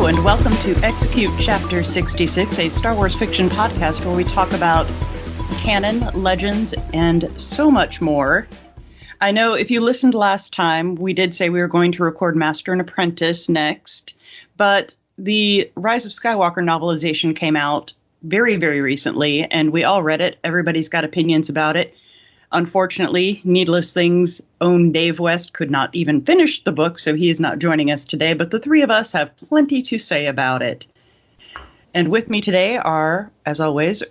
Hello, and welcome to Execute Chapter 66, a Star Wars fiction podcast where we talk about canon, legends, and so much more. I know if you listened last time, we did say we were going to record Master and Apprentice next, but the Rise of Skywalker novelization came out very, very recently, and we all read it. Everybody's got opinions about it. Unfortunately, Needless Things' own Dave West could not even finish the book, so he is not joining us today, but the three of us have plenty to say about it. And with me today are, as always,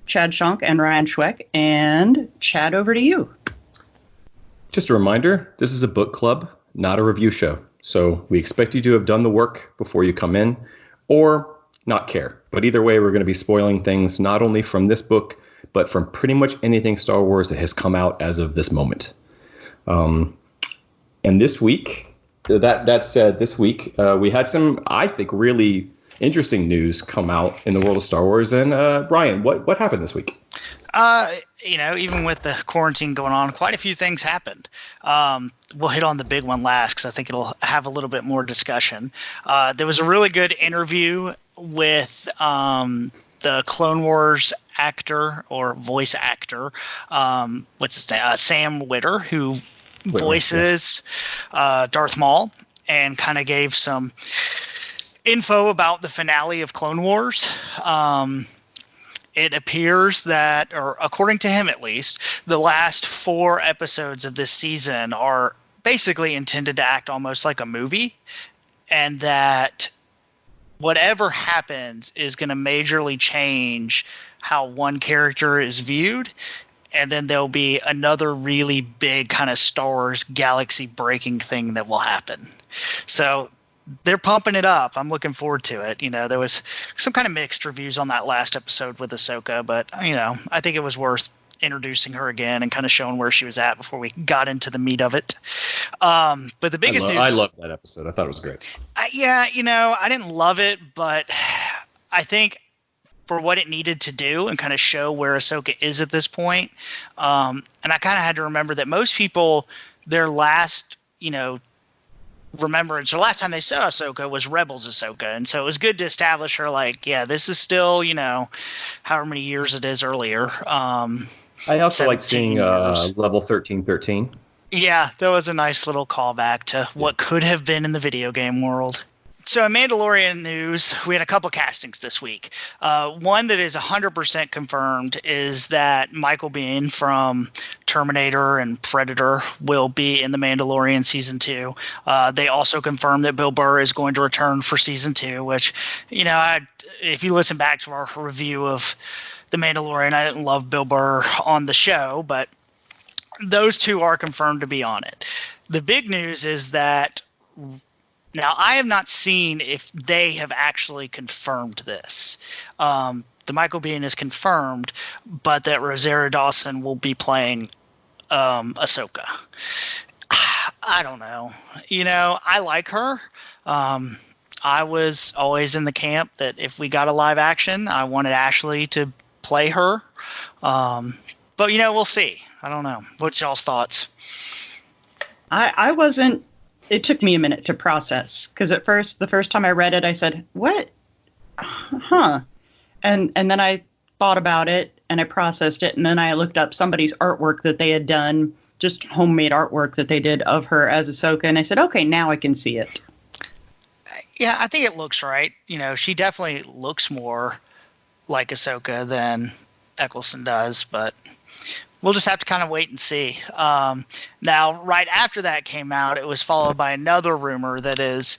Chad Schonk and Ryan Schweck. And Chad, over to you. Just a reminder, this is a book club, not a review show. So we expect you to have done the work before you come in, or not care. But either way, we're going to be spoiling things not only from this book, but from pretty much anything Star Wars that has come out as of this moment. And this week, that said, this week, we had some, I think, really interesting news come out in the world of Star Wars. And Brian, what happened this week? Even with the quarantine going on, quite a few things happened. We'll hit on the big one last because I think it'll have a little bit more discussion. There was a really good interview with the Clone Wars actor or voice actor, what's his name? Sam Witter, who voices Darth Maul, and kind of gave some info about the finale of Clone Wars. It appears that, or according to him at least, the last 4 episodes of this season are basically intended to act almost like a movie, and that whatever happens is going to majorly change how one character is viewed, and then there'll be another really big kind of Star Wars galaxy-breaking thing that will happen. So they're pumping it up. I'm looking forward to it. There was some kind of mixed reviews on that last episode with Ahsoka, but, I think it was worth introducing her again and kind of showing where she was at before we got into the meat of it. But the biggest news... I loved that episode. I thought it was great. I didn't love it, but I think for what it needed to do and kind of show where Ahsoka is at this point, and I kind of had to remember that most people, their last, remembrance, or last time they saw Ahsoka was Rebels Ahsoka, and so it was good to establish her this is still, however many years it is earlier. I also like seeing level 1313. Yeah, that was a nice little callback to what could have been in the video game world. So in Mandalorian news, we had a couple castings this week. One that is 100% confirmed is that Michael Biehn from Terminator and Predator will be in The Mandalorian Season 2. They also confirmed that Bill Burr is going to return for Season 2, which, if you listen back to our review of The Mandalorian, I didn't love Bill Burr on the show, but those two are confirmed to be on it. The big news is that... Now, I have not seen if they have actually confirmed this. The Michael Biehn is confirmed, but that Rosario Dawson will be playing Ahsoka. I don't know. I like her. I was always in the camp that if we got a live action, I wanted Ashley to play her. But, we'll see. I don't know. What's y'all's thoughts? I wasn't... It took me a minute to process, because at first, the first time I read it, I said, what? Huh. And then I thought about it, and I processed it, and then I looked up somebody's artwork that they had done, just homemade artwork that they did of her as Ahsoka, and I said, okay, now I can see it. Yeah, I think it looks right. She definitely looks more like Ahsoka than Eccleston does, but... we'll just have to kind of wait and see. Now, right after that came out, it was followed by another rumor that is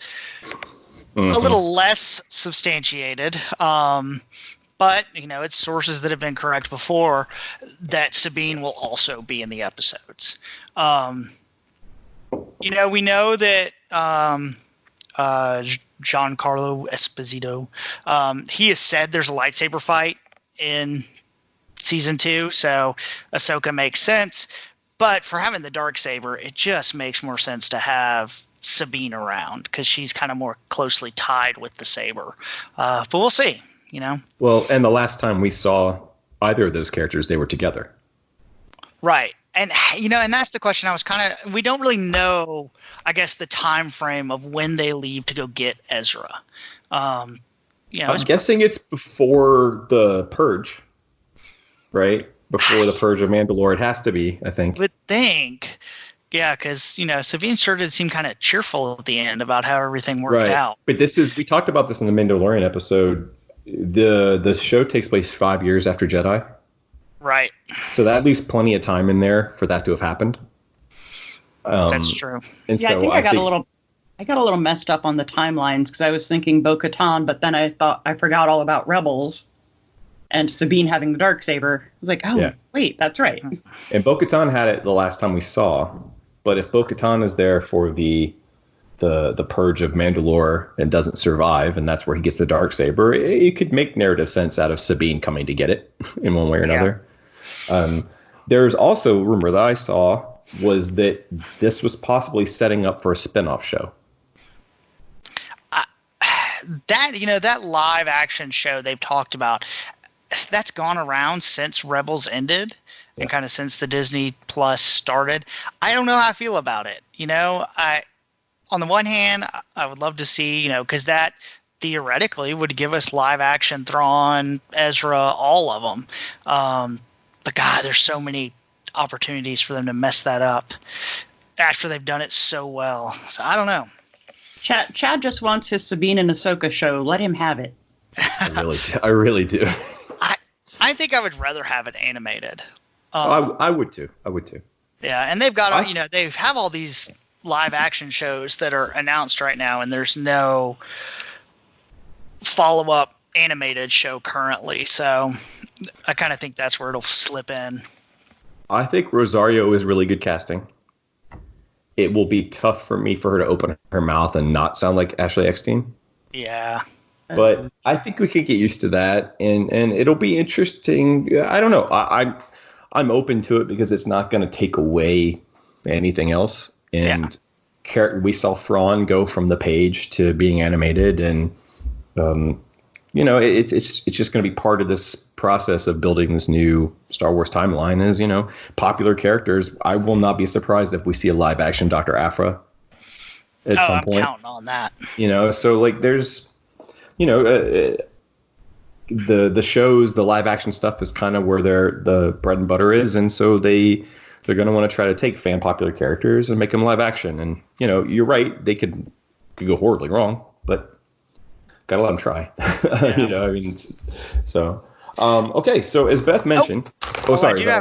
a little less substantiated. But, it's sources that have been correct before that Sabine will also be in the episodes. We know that Giancarlo Esposito, he has said there's a lightsaber fight in Season 2, so Ahsoka makes sense. But for having the Darksaber, it just makes more sense to have Sabine around because she's kind of more closely tied with the saber. But we'll see, Well, and the last time we saw either of those characters, they were together. Right. And and that's the question. We don't really know, I guess, the time frame of when they leave to go get Ezra. I'm guessing it's before the Purge, right? Before the Purge of Mandalore, it has to be. I think. Would think, yeah, because Sabine sure did seem kind of cheerful at the end about how everything worked out. But we talked about this in the Mandalorian episode. The show takes place 5 years after Jedi. Right. So that leaves plenty of time in there for that to have happened. That's true. And yeah, so I think I got a little messed up on the timelines because I was thinking Bo-Katan, but then I thought I forgot all about Rebels and Sabine having the Darksaber. I was like, wait, that's right. And Bo-Katan had it the last time we saw, but if Bo-Katan is there for the Purge of Mandalore and doesn't survive, and that's where he gets the Darksaber, it could make narrative sense out of Sabine coming to get it in one way or another. There's also a rumor that I saw was that this was possibly setting up for a spin-off show. That live action show they've talked about, that's gone around since Rebels ended and kind of since the Disney Plus started. I don't know how I feel about it. On the one hand, I would love to see, because that theoretically would give us live action Thrawn, Ezra, all of them. But God, there's so many opportunities for them to mess that up after they've done it so well. So I don't know. Chad just wants his Sabine and Ahsoka show. Let him have it. I really do. I think I would rather have it animated. I would too. Yeah, and they've got they have all these live action shows that are announced right now, and there's no follow-up animated show currently. So I kind of think that's where it'll slip in. I think Rosario is really good casting. It will be tough for her to open her mouth and not sound like Ashley Eckstein. Yeah. But I think we could get used to that, and it'll be interesting. I don't know. I'm open to it because it's not going to take away anything else. And we saw Thrawn go from the page to being animated, and it's just going to be part of this process of building this new Star Wars timeline. Is popular characters. I will not be surprised if we see a live action Dr. Aphra at some point. I'm counting on that. So like there's. The shows, the live action stuff is kind of where the bread and butter is, and so they're going to want to try to take fan popular characters and make them live action. And you're right, they could go horribly wrong, but gotta let them try. Okay. So as Beth mentioned,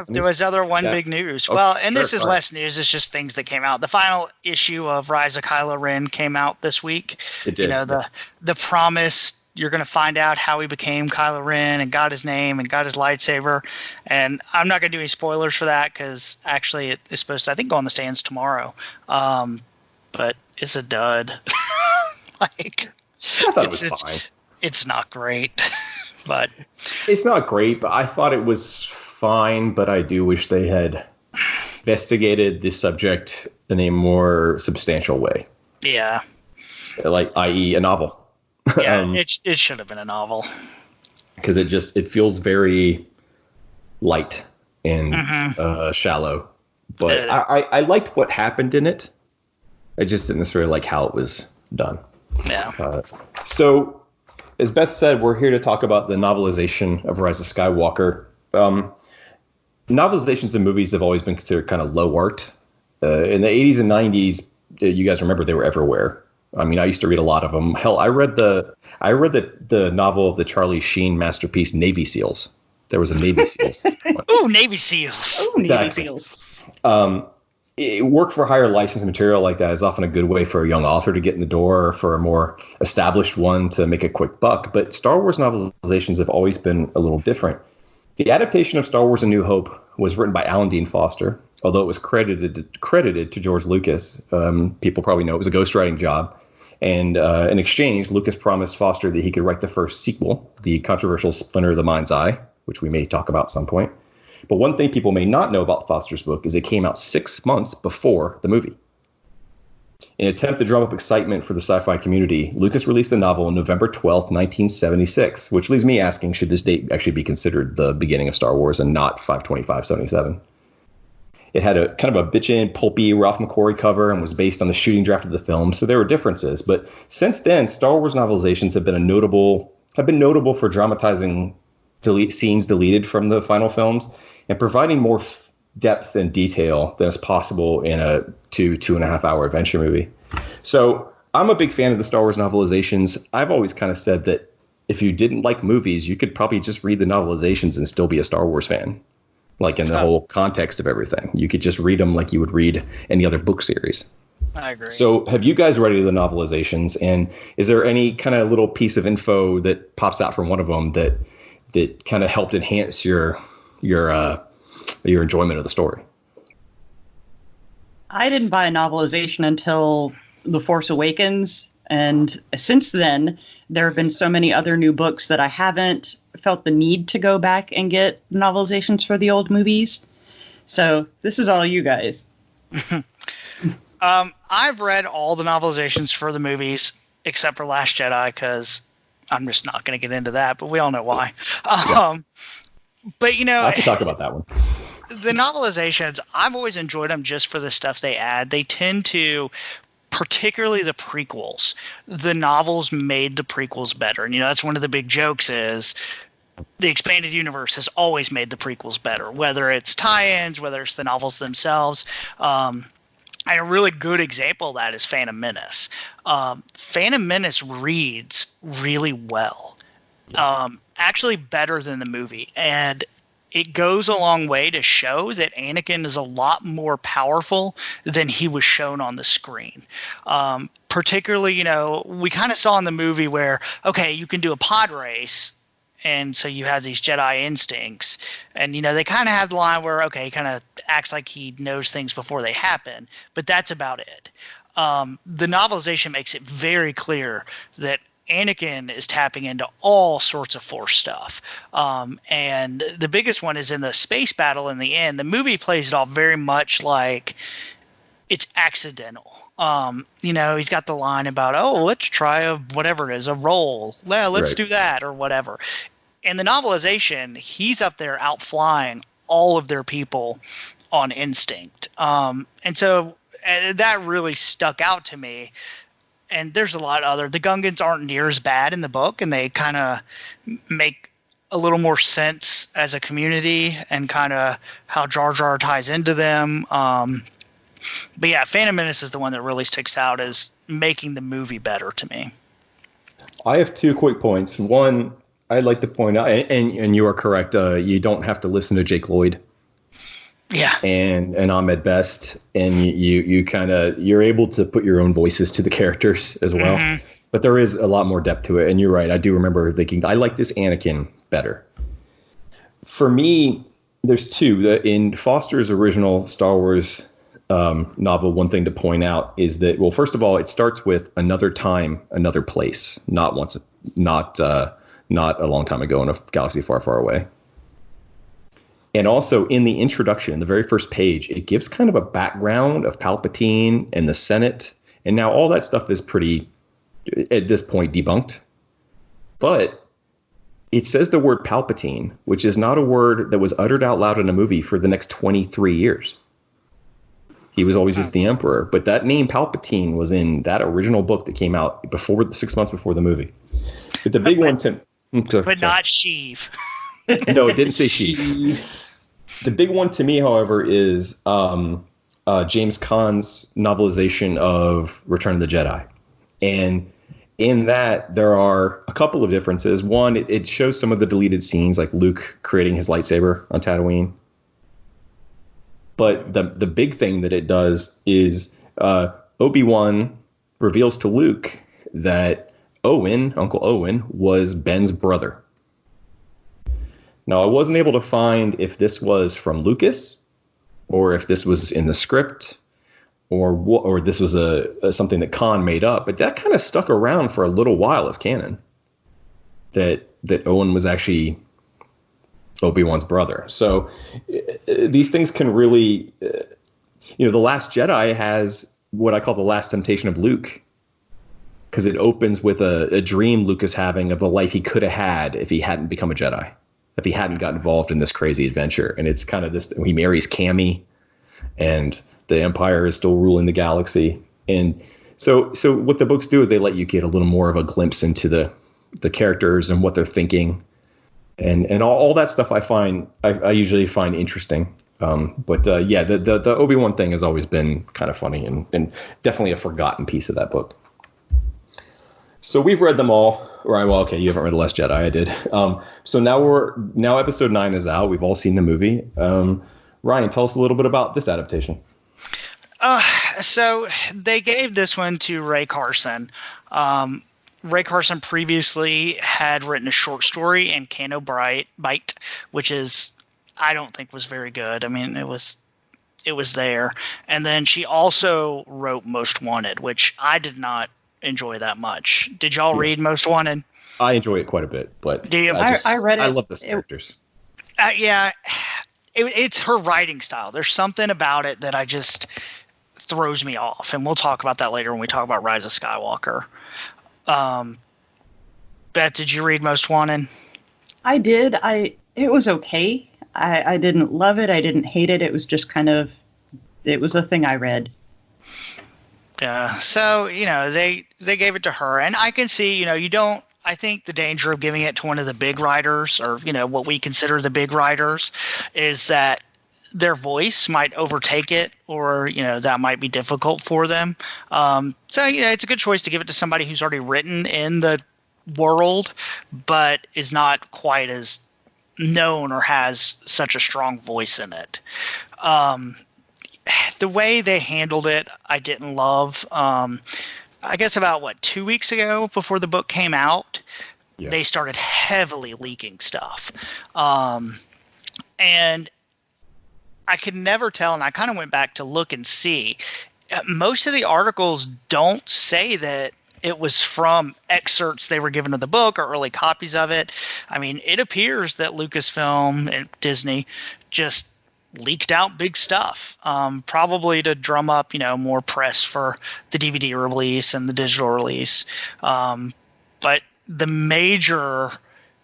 there was other big news. This is less news. It's just things that came out. The final issue of Rise of Kylo Ren came out this week. It did. The promise. You're going to find out how he became Kylo Ren and got his name and got his lightsaber. And I'm not going to do any spoilers for that because actually it is supposed to, I think, go on the stands tomorrow. But it's a dud. I thought it was fine. It's not great. But it's not great, but I thought it was fine. But I do wish they had investigated the subject in a more substantial way. Yeah. Like, i.e., a novel. Yeah, it should have been a novel. Because it feels very light and shallow. But I liked what happened in it. I just didn't necessarily like how it was done. Yeah. So, as Beth said, we're here to talk about the novelization of Rise of Skywalker. Novelizations in movies have always been considered kind of low art. In the 80s and 90s, you guys remember they were everywhere. I mean, I used to read a lot of them. Hell, I read the novel of the Charlie Sheen masterpiece, Navy SEALs. There was a Navy SEALs. Ooh, Navy SEAls. Ooh, Navy SEAls. Work for hire licensed material like that is often a good way for a young author to get in the door or for a more established one to make a quick buck. But Star Wars novelizations have always been a little different. The adaptation of Star Wars A New Hope was written by Alan Dean Foster, although it was credited to George Lucas. People probably know it was a ghostwriting job. And in exchange, Lucas promised Foster that he could write the first sequel, the controversial Splinter of the Mind's Eye, which we may talk about at some point. But one thing people may not know about Foster's book is it came out 6 months before the movie. In an attempt to drum up excitement for the sci-fi community, Lucas released the novel on November 12th, 1976, which leaves me asking, should this date actually be considered the beginning of Star Wars and not 5/25/77? It had a kind of a bitchin', pulpy Ralph McQuarrie cover and was based on the shooting draft of the film. So there were differences. But since then, Star Wars novelizations have been notable for dramatizing scenes deleted from the final films and providing more depth and detail than is possible in a 2.5 hour adventure movie. So I'm a big fan of the Star Wars novelizations. I've always kind of said that if you didn't like movies, you could probably just read the novelizations and still be a Star Wars fan. Like in the whole context of everything. You could just read them like you would read any other book series. I agree. So have you guys read the novelizations? And is there any kind of little piece of info that pops out from one of them that kind of helped enhance your enjoyment of the story? I didn't buy a novelization until The Force Awakens. And since then, there have been so many other new books that I haven't felt the need to go back and get novelizations for the old movies. So this is all you guys. I've read all the novelizations for the movies except for Last Jedi because I'm just not going to get into that, but we all know why. But, you know, I have to talk about that one. The novelizations, I've always enjoyed them just for the stuff they add. They tend to, particularly the prequels, the novels made the prequels better. And, you know, that's one of the big jokes is the expanded universe has always made the prequels better, whether it's tie-ins, whether it's the novels themselves. And a really good example of that is Phantom Menace. Phantom Menace reads really well, actually better than the movie. And it goes a long way to show that Anakin is a lot more powerful than he was shown on the screen. Particularly, you know, we kind of saw in the movie where, okay, you can do a pod race, and so you have these Jedi instincts. And, you know, they kind of have the line where, okay, he kind of acts like he knows things before they happen, but that's about it. The novelization makes it very clear that Anakin is tapping into all sorts of Force stuff. And the biggest one is in the space battle in the end. The movie plays it all very much like it's accidental. You know, he's got the line about, oh, let's try whatever it is, a roll. Yeah, let's do that or whatever. In the novelization, he's up there outflying all of their people on instinct. And so that really stuck out to me. And there's a lot of other. The Gungans aren't near as bad in the book, and they kind of make a little more sense as a community and kind of how Jar Jar ties into them. But yeah, Phantom Menace is the one that really sticks out as making the movie better to me. I have 2 quick points. One, I'd like to point out, and you are correct, you don't have to listen to Jake Lloyd. Yeah. And Ahmed Best, and you're able to put your own voices to the characters as well. Mm-hmm. But there is a lot more depth to it, and you're right. I do remember thinking I like this Anakin better. For me, there's 2. In Foster's original Star Wars novel, one thing to point out is that, well, first of all, it starts with another time, another place, not a long time ago in a galaxy far, far away. And also in the introduction, the very first page, it gives kind of a background of Palpatine and the Senate. And now all that stuff is pretty, at this point, debunked. But it says the word Palpatine, which is not a word that was uttered out loud in a movie for the next 23 years. He was always just the Emperor. But that name Palpatine was in that original book that came out 6 months before the movie. But the big one to... But not Sheev. No, it didn't say Sheev. The big one to me, however, is James Caan's novelization of Return of the Jedi. And in that, there are a couple of differences. One, it shows some of the deleted scenes, like Luke creating his lightsaber on Tatooine. But the big thing that it does is Obi-Wan reveals to Luke that Uncle Owen, was Ben's brother. Now, I wasn't able to find if this was from Lucas or if this was in the script or this was something that Khan made up, but that kind of stuck around for a little while as canon, that Owen was actually Obi-Wan's brother. So these things can really, The Last Jedi has what I call the last temptation of Luke, because it opens with a dream Luke is having of the life he could have had if he hadn't become a Jedi, if he hadn't got involved in this crazy adventure. And it's kind of this, he marries Cammy. and the Empire is still ruling the galaxy. And so what the books do is they let you get a little more of a glimpse into the characters and what they're thinking, and all that stuff. I usually find interesting. The Obi-Wan thing has always been kind of funny and definitely a forgotten piece of that book. So we've read them all. Right, well, okay, you haven't read The Last Jedi. I did. So now episode 9 is out. We've all seen the movie. Ryan, tell us a little bit about this adaptation. So they gave this one to Ray Carson. Ray Carson previously had written a short story in Canto Bite, which I don't think was very good. I mean, it was there. And then she also wrote Most Wanted, which I did not enjoy that much. Did y'all read Most Wanted? I enjoy it quite a bit, but do you? I read it. I love the characters. It's her writing style. There's something about it that I just throws me off, and we'll talk about that later when we talk about Rise of Skywalker. Beth, did you read Most Wanted? I did. It was okay. I didn't love it. I didn't hate it. It was just it was a thing I read. Yeah. So, they gave it to her, and I can see, I think the danger of giving it to one of the big writers, or, what we consider the big writers, is that their voice might overtake it, or, that might be difficult for them. It's a good choice to give it to somebody who's already written in the world, but is not quite as known or has such a strong voice in it. The way they handled it, I didn't love. I guess about 2 weeks ago, before the book came out, they started heavily leaking stuff. And I could never tell, and I kind of went back to look and see. Most of the articles don't say that it was from excerpts they were given of the book or early copies of it. I mean, it appears that Lucasfilm and Disney just leaked out big stuff, probably to drum up, more press for the DVD release and the digital release. But the major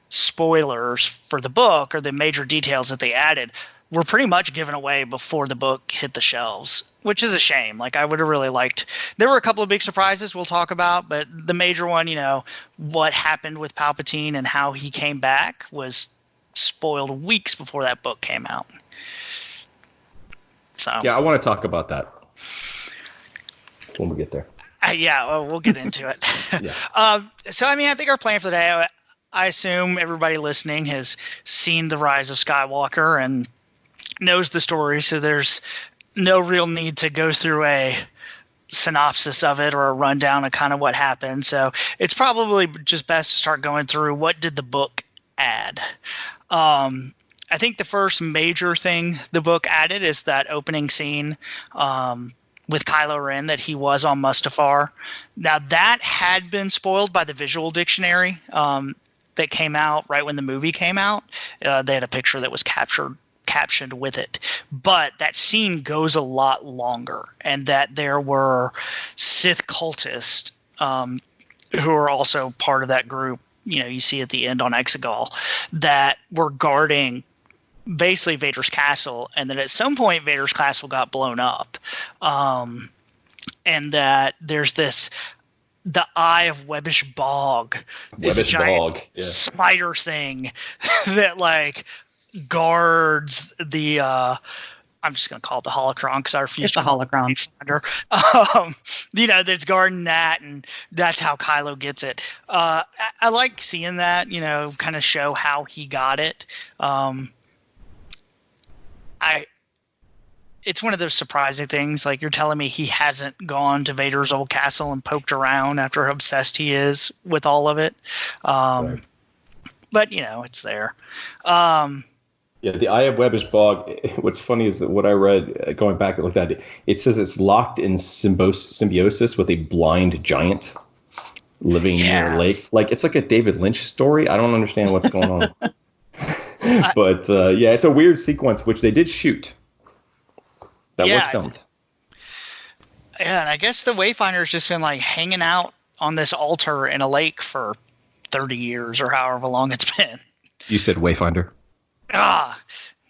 spoilers for the book, or the major details that they added, were pretty much given away before the book hit the shelves, which is a shame. Like, I would have really liked. There were a couple of big surprises we'll talk about, but the major one, what happened with Palpatine and how he came back, was spoiled weeks before that book came out. So yeah, I want to talk about that when we get there. We'll get into it. Yeah. I think our plan for the day, I assume everybody listening has seen The Rise of Skywalker and knows the story, so there's no real need to go through a synopsis of it or a rundown of kind of what happened. So it's probably just best to start going through what did the book add. I think the first major thing the book added is that opening scene with Kylo Ren, that he was on Mustafar. Now, that had been spoiled by the visual dictionary that came out right when the movie came out. They had a picture that was captioned with it. But that scene goes a lot longer, and that there were Sith cultists who are also part of that group, you see at the end on Exegol, that were guarding basically Vader's castle, and then at some point Vader's castle got blown up, and that there's the Eye of Webbish Bog, is a giant spider thing that guards the I'm just going to call it the holocron because I refuse to call it the holocron. That's guarding that, and that's how Kylo gets it. I like seeing that, kind of show how he got it. It's one of those surprising things. Like, you're telling me he hasn't gone to Vader's old castle and poked around after how obsessed he is with all of it. Right. But, it's there. The Eye of Webbish Bog, what's funny is that what I read, going back and looked at it, it says it's locked in symbiosis with a blind giant living near a lake. It's like a David Lynch story. I don't understand what's going on. But, it's a weird sequence, which they did shoot. That was filmed. Yeah, and I guess the Wayfinder's just been, hanging out on this altar in a lake for 30 years or however long it's been. You said Wayfinder?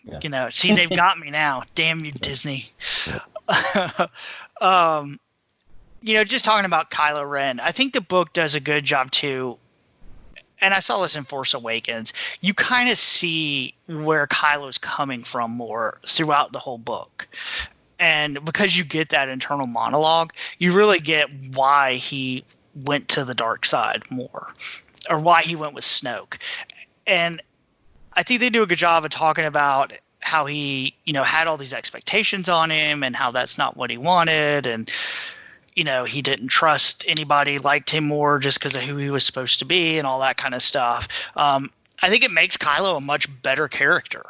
Yeah. See, they've got me now. Damn you, Disney. Yeah. Just talking about Kylo Ren, I think the book does a good job too. And I saw this in Force Awakens. You kind of see where Kylo's coming from more throughout the whole book. And because you get that internal monologue, you really get why he went to the dark side more, or why he went with Snoke. And I think they do a good job of talking about how he, had all these expectations on him and how that's not what he wanted. And, he didn't trust anybody, liked him more just because of who he was supposed to be and all that kind of stuff. I think it makes Kylo a much better character.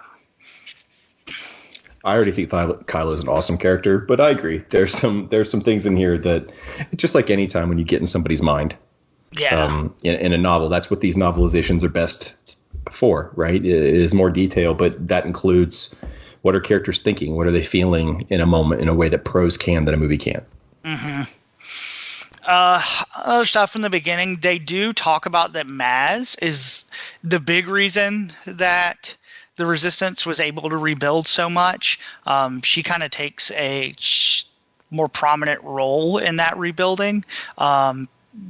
I already think Kylo is an awesome character, but I agree. There's some things in here that, just like any time when you get in somebody's mind, in a novel, that's what these novelizations are best for, right? It is more detail, but that includes what are characters thinking, what are they feeling in a moment in a way that prose can that a movie can't. Mm-hmm. Other stuff from the beginning, they do talk about that Maz is the big reason that the Resistance was able to rebuild so much. She kind of takes a more prominent role in that rebuilding,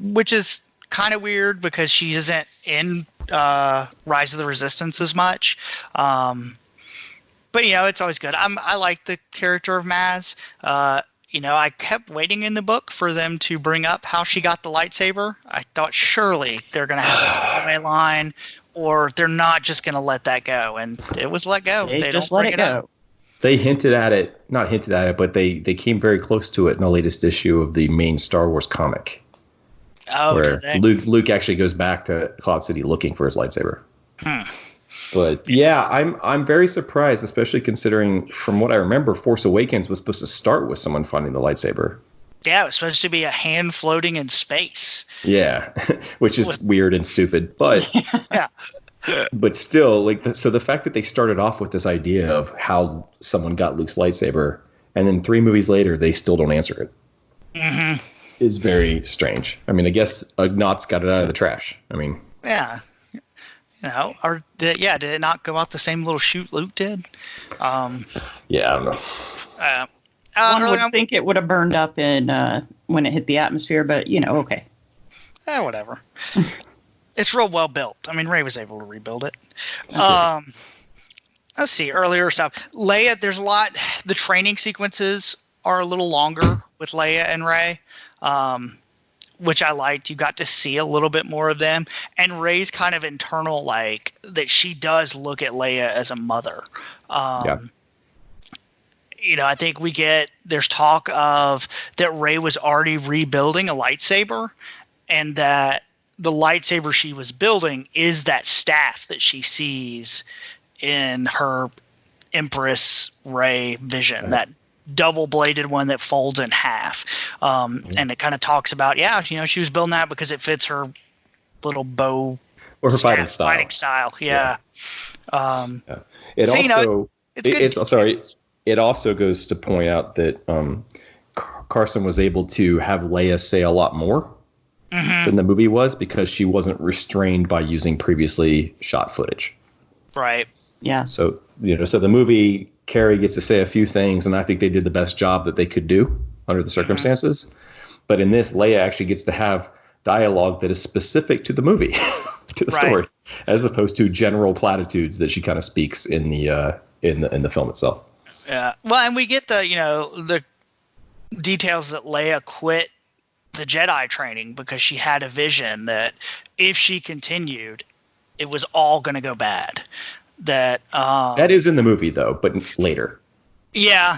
which is kind of weird because she isn't in Rise of the Resistance as much. But it's always good. I like the character of Maz. I kept waiting in the book for them to bring up how she got the lightsaber. I thought surely they're going to have a throwaway line, or they're not just going to let that go. And it was let go. They just let it go. They not hinted at it, but they came very close to it in the latest issue of the main Star Wars comic. Oh, where Luke actually goes back to Cloud City looking for his lightsaber. But yeah, I'm very surprised, especially considering from what I remember, Force Awakens was supposed to start with someone finding the lightsaber. Yeah, it was supposed to be a hand floating in space. Yeah, which is weird and stupid, but yeah. But still, so the fact that they started off with this idea of how someone got Luke's lightsaber, and then 3 movies later they still don't answer it, is very strange. I mean, I guess Ugnaughts got it out of the trash. I mean, yeah. Did it not go out the same little chute Luke did? Yeah, I don't know. One would think it would have burned up in when it hit the atmosphere, but okay. Whatever. It's real well built. I mean, Rey was able to rebuild it. Let's see, earlier stuff. Leia, there's a lot. The training sequences are a little longer with Leia and Rey. Which I liked. You got to see a little bit more of them. And Rey's kind of internal, that she does look at Leia as a mother. I think there's talk of that Rey was already rebuilding a lightsaber, and that the lightsaber she was building is that staff that she sees in her Empress Rey vision, that double-bladed one that folds in half. And it kind of talks about, she was building that because it fits her little bow or her fighting style. Yeah. It also goes to point out that Carson was able to have Leia say a lot more than the movie was, because she wasn't restrained by using previously shot footage. Right. Yeah. So the movie, Carrie gets to say a few things, and I think they did the best job that they could do under the circumstances. But in this, Leia actually gets to have dialogue that is specific to the movie, to the story, as opposed to general platitudes that she kind of speaks in the film itself. Yeah. Well, and we get the details that Leia quit the Jedi training because she had a vision that if she continued, it was all going to go bad. That is in the movie though, but later. Yeah,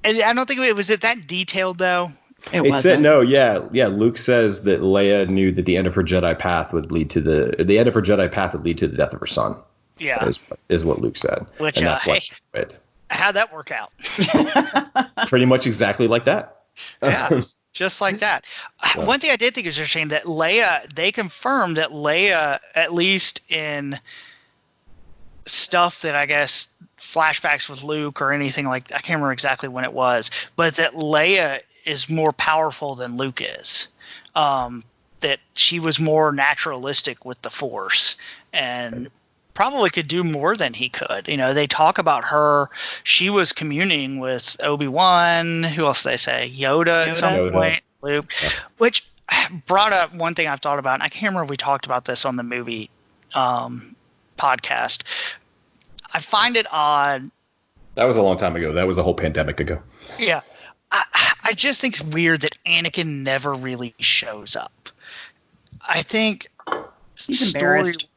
and I don't think it was that detailed though. It said no. Yeah. Luke says that Leia knew that the end of her Jedi path would lead to the end of her Jedi path would lead to the death of her son. Yeah, is what Luke said. Which and that's why she quit. How'd that work out? Pretty much exactly like that. Yeah. Just like that. One thing I did think was interesting that Leia, they confirmed that Leia, at least in stuff that I guess flashbacks with Luke or anything I can't remember exactly when it was, but that Leia is more powerful than Luke is. That she was more naturalistic with the Force and probably could do more than he could. You know, they talk about her. She was communing with Obi-Wan. Who else did they say? Yoda at some point. Luke. Yeah. Which brought up one thing I've thought about. And I can't remember if we talked about this on the movie podcast. I find it odd. That was a long time ago. That was a whole pandemic ago. Yeah. I just think it's weird that Anakin never really shows up. I think he's embarrassed.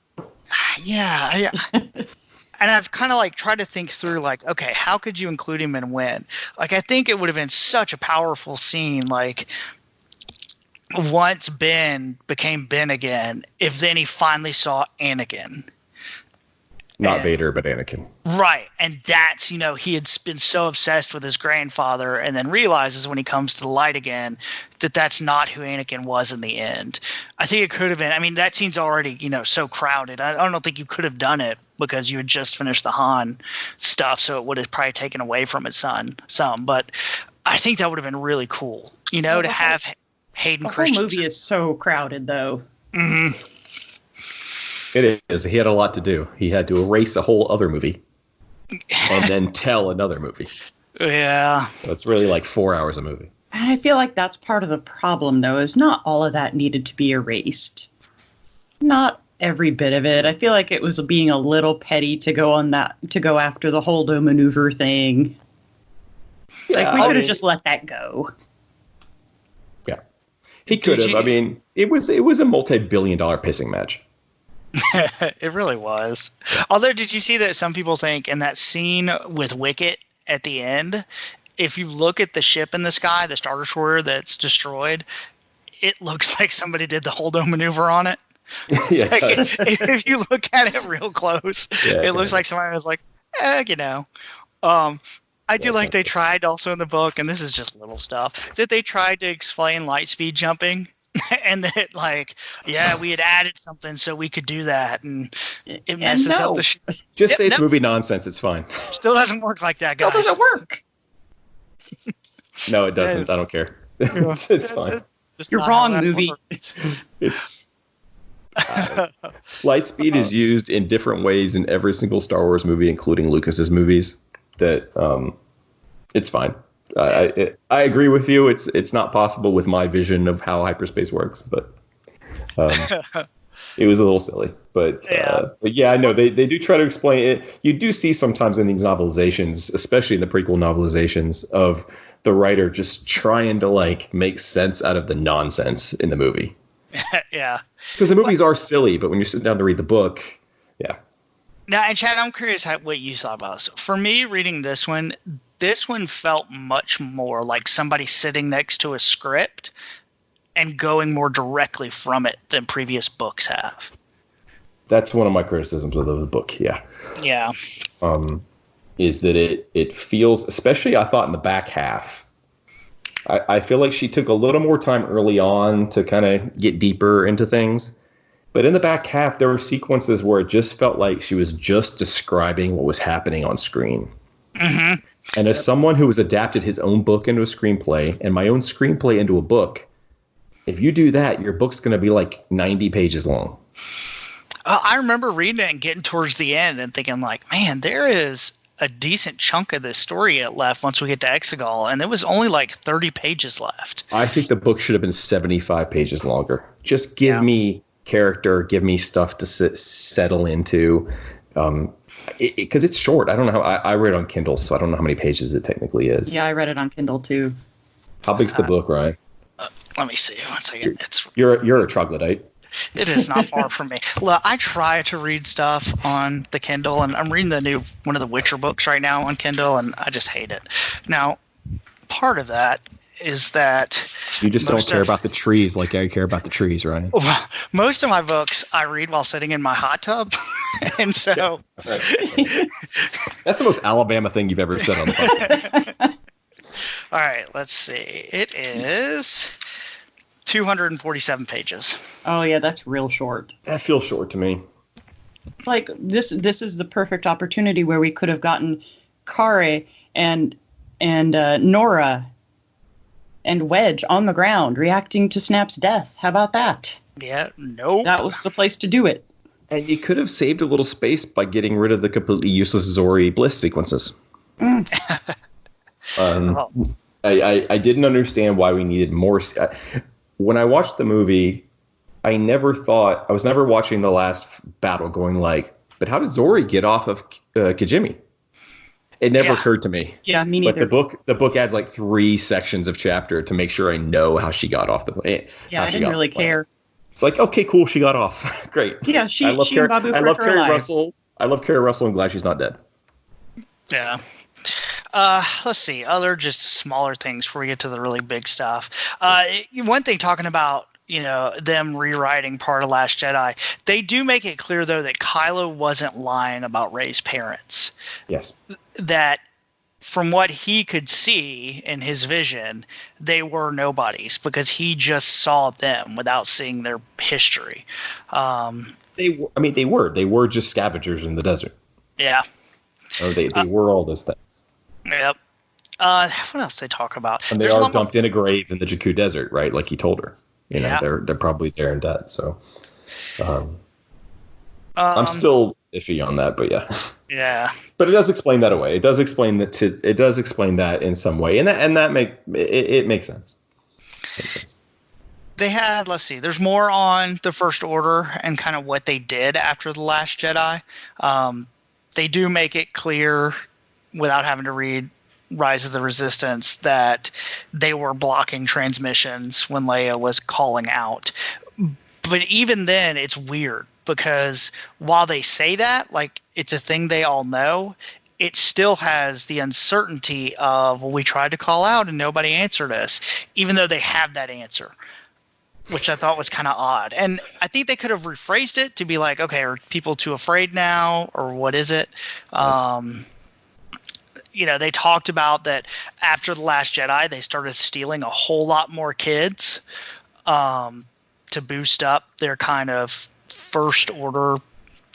Yeah. And I've kind of like tried to think through like, okay, how could you include him and when? Like, I think it would have been such a powerful scene. Like, once Ben became Ben again, if then he finally saw Anakin. Not Vader, but Anakin. Right. And that's, you know, he had been so obsessed with his grandfather and then realizes when he comes to the light again that that's not who Anakin was in the end. I think it could have been. I mean, that scene's already, you know, so crowded. I don't think you could have done it because you had just finished the Han stuff. So it would have probably taken away from his son some. But I think that would have been really cool, you know, to have Hayden Christensen. The whole movie is so crowded, though. Mm-hmm. It is. He had a lot to do. He had to erase a whole other movie and then tell another movie. Yeah. So it's really like 4 hours a movie. And I feel like that's part of the problem, though, is not all of that needed to be erased. Not every bit of it. I feel like it was being a little petty to go after the Holdo maneuver thing. Yeah, like, we could have just let that go. Yeah. He could have. I mean, it was a multi-billion-dollar pissing match. It really was. Although, did you see that some people think in that scene with Wicket at the end, if you look at the ship in the sky, the Star Destroyer that's destroyed, it looks like somebody did the Holdo maneuver on it. Yeah. Like, if you look at it real close, it looks like somebody was like, you know. I do like they tried also in the book, and this is just little stuff, that they tried to explain light speed jumping. And that, like, yeah, we had added something so we could do that, and it messes up the shit. Just say it's movie nonsense. It's fine. Still doesn't work like that, guys. Still doesn't work. No, it doesn't. I don't care. It's fine. You're wrong, movie. It's light speed is used in different ways in every single Star Wars movie, including Lucas's movies. That it's fine. I agree with you. It's not possible with my vision of how hyperspace works, but it was a little silly. But yeah, I know they do try to explain it. You do see sometimes in these novelizations, especially in the prequel novelizations, of the writer just trying to like make sense out of the nonsense in the movie. Yeah, because the movies are silly, but when you sit down to read the book, yeah. Now, and Chad, I'm curious what you thought about this. For me, reading this one felt much more like somebody sitting next to a script and going more directly from it than previous books have. That's one of my criticisms of the book, yeah. Yeah. Is that it feels, especially I thought in the back half, I feel like she took a little more time early on to kind of get deeper into things. But in the back half, there were sequences where it just felt like she was just describing what was happening on screen. Mm-hmm. And as someone who has adapted his own book into a screenplay and my own screenplay into a book, if you do that, your book's going to be like 90 pages long. I remember reading it and getting towards the end and thinking like, man, there is a decent chunk of this story yet left once we get to Exegol. And there was only like 30 pages left. I think the book should have been 75 pages longer. Just give me character, give me stuff to settle into. Because it's short. I don't know how I read it on Kindle, so I don't know how many pages it technically is. Yeah, I read it on Kindle too. How big's the book, Ryan? Let me see. One second. You're a troglodyte. It is not far from me. Look, I try to read stuff on the Kindle, and I'm reading the new one of the Witcher books right now on Kindle, and I just hate it. Now, part of that is that you just don't care about the trees like I care about the trees, Ryan. Well, most of my books I read while sitting in my hot tub, and so right. That's the most Alabama thing you've ever said on the podcast. All right, let's see. It is 247 pages. Oh yeah, that's real short. That feels short to me. Like this is the perfect opportunity where we could have gotten Kare and Nora and Wedge on the ground reacting to Snap's death. How about that? Yeah, nope. That was the place to do it. And you could have saved a little space by getting rid of the completely useless Zori Bliss sequences. Oh. I didn't understand why we needed more. When I watched the movie, I was never watching the last battle going like, but how did Zori get off of Kijimi? It never occurred to me. Yeah, me neither. But the book adds like 3 sections of chapter to make sure I know how she got off the plane. Yeah, I didn't really care. It's like, okay, cool, she got off. Great. Yeah, I love and Babu I love for Carrie alive. Russell. I love Carrie Russell. I'm glad she's not dead. Yeah. Let's see. Other just smaller things before we get to the really big stuff. One thing talking about, them rewriting part of Last Jedi, they do make it clear, though, that Kylo wasn't lying about Rey's parents. Yes. That from what he could see in his vision, they were nobodies because he just saw them without seeing their history. They were just scavengers in the desert. Yeah. Or they were all those things. Yep. What else they talk about? And they are dumped in a grave in the Jakku desert, right? Like he told her. They're probably there and dead. So I'm still iffy on that, but yeah. Yeah. But it does explain that away. It does explain that in some way, and that makes sense. Makes sense. They had, let's see, there's more on the First Order and kind of what they did after The Last Jedi. They do make it clear, without having to read Rise of the Resistance, that they were blocking transmissions when Leia was calling out. But even then, it's weird, because while they say that, like, it's a thing they all know, it still has the uncertainty of, well, we tried to call out and nobody answered us, even though they have that answer, which I thought was kind of odd. And I think they could have rephrased it to be like, okay, are people too afraid now, or what is it? They talked about that after The Last Jedi, they started stealing a whole lot more kids to boost up their kind of First Order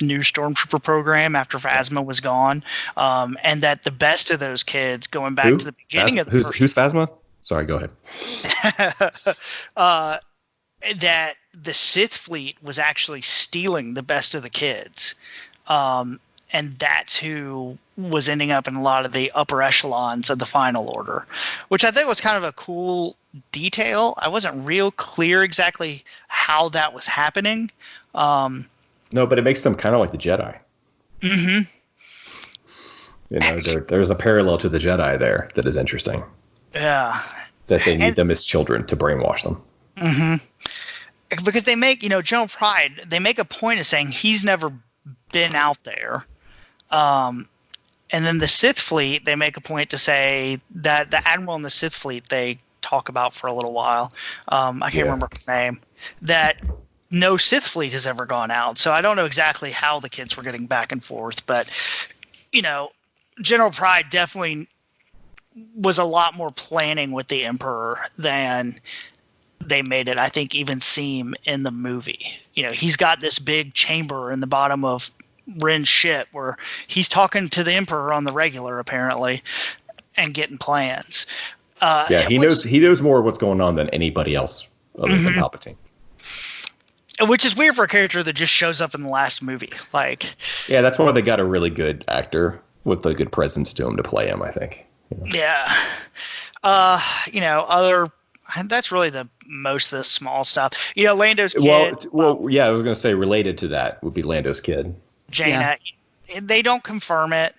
new Stormtrooper program after Phasma was gone. And that the best of those kids, going back to the beginning of the who's Phasma? Sorry, go ahead. That the Sith fleet was actually stealing the best of the kids. And that's who was ending up in a lot of the upper echelons of the Final Order, which I think was kind of a cool detail. I wasn't real clear exactly how that was happening. No, but it makes them kind of like the Jedi. Mm-hmm. There's a parallel to the Jedi there that is interesting. Yeah. That they need them as children to brainwash them. Mm-hmm. Because they make, General Pride, they make a point of saying he's never been out there. And then the Sith fleet, they make a point to say that the Admiral in the Sith fleet they talk about for a little while. I can't remember her name. That no Sith fleet has ever gone out. So I don't know exactly how the kids were getting back and forth. But, General Pride definitely was a lot more planning with the Emperor than they made it, I think, even seem in the movie. He's got this big chamber in the bottom of Ren's ship where he's talking to the Emperor on the regular, apparently, and getting plans. He knows more of what's going on than anybody else other than Palpatine. Which is weird for a character that just shows up in the last movie. Yeah, that's why they got a really good actor with a good presence to him to play him, I think. Yeah. That's really the most of the small stuff. Lando's kid. Well, yeah, I was going to say related to that would be Lando's kid. Jaina. Yeah. They don't confirm it.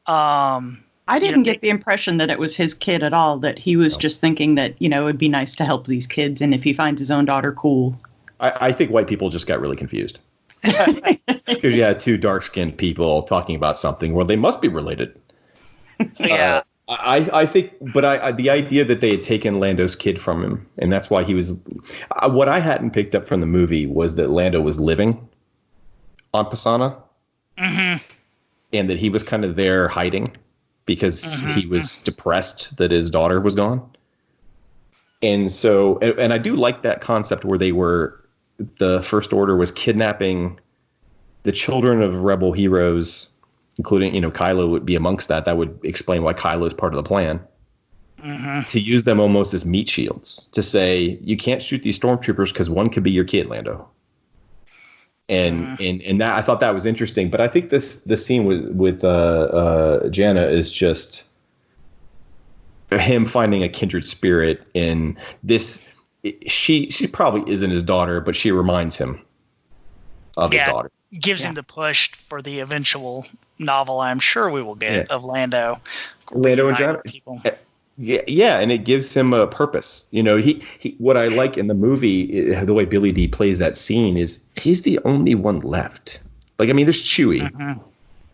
I didn't get the impression that it was his kid at all, that he was just thinking that, it would be nice to help these kids, and if he finds his own daughter, cool. I think white people just got really confused. Because you had 2 dark-skinned people talking about something where they must be related. Yeah. I think, but the idea that they had taken Lando's kid from him, and that's why he was. What I hadn't picked up from the movie was that Lando was living on Pisana, and that he was kind of there hiding because he was depressed that his daughter was gone. And so, and I do like that concept where the First Order was kidnapping the children of rebel heroes, including, Kylo would be amongst that. That would explain why Kylo is part of the plan. To use them almost as meat shields. To say, you can't shoot these stormtroopers because one could be your kid, Lando. and that I thought that was interesting. But I think the scene with Jana is just him finding a kindred spirit in this. She probably isn't his daughter, but she reminds him of his daughter. Gives him the push for the eventual novel I'm sure we will get of Lando and Jana. Yeah, and it gives him a purpose. You know, he what I like in the movie, the way Billy D plays that scene is he's the only one left. Like, I mean, there's Chewie,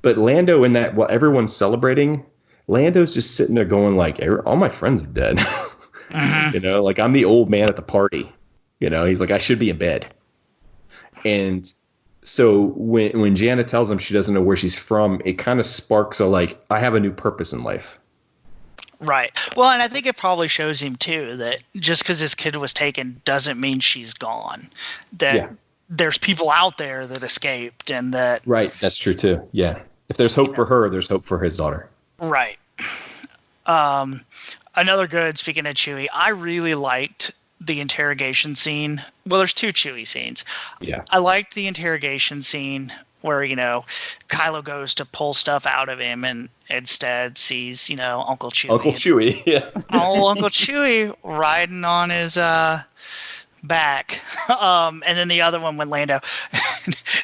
but Lando in that while everyone's celebrating, Lando's just sitting there going like, all my friends are dead. You know, like I'm the old man at the party. You know, he's like, I should be in bed. And so when Jana tells him she doesn't know where she's from, it kind of sparks a like, I have a new purpose in life. Right. Well, and I think it probably shows him, too, that just because this kid was taken doesn't mean she's gone. That there's people out there that escaped and that... Right. That's true, too. Yeah. If there's hope for her, there's hope for his daughter. Right. Another good, speaking of Chewie, I really liked the interrogation scene. Well, there's two Chewie scenes. Yeah. I liked the interrogation scene where, you know, Kylo goes to pull stuff out of him and instead sees, you know, Uncle Chewie. Uncle Chewie, yeah. Uncle Chewie riding on his back. And then the other one when Lando...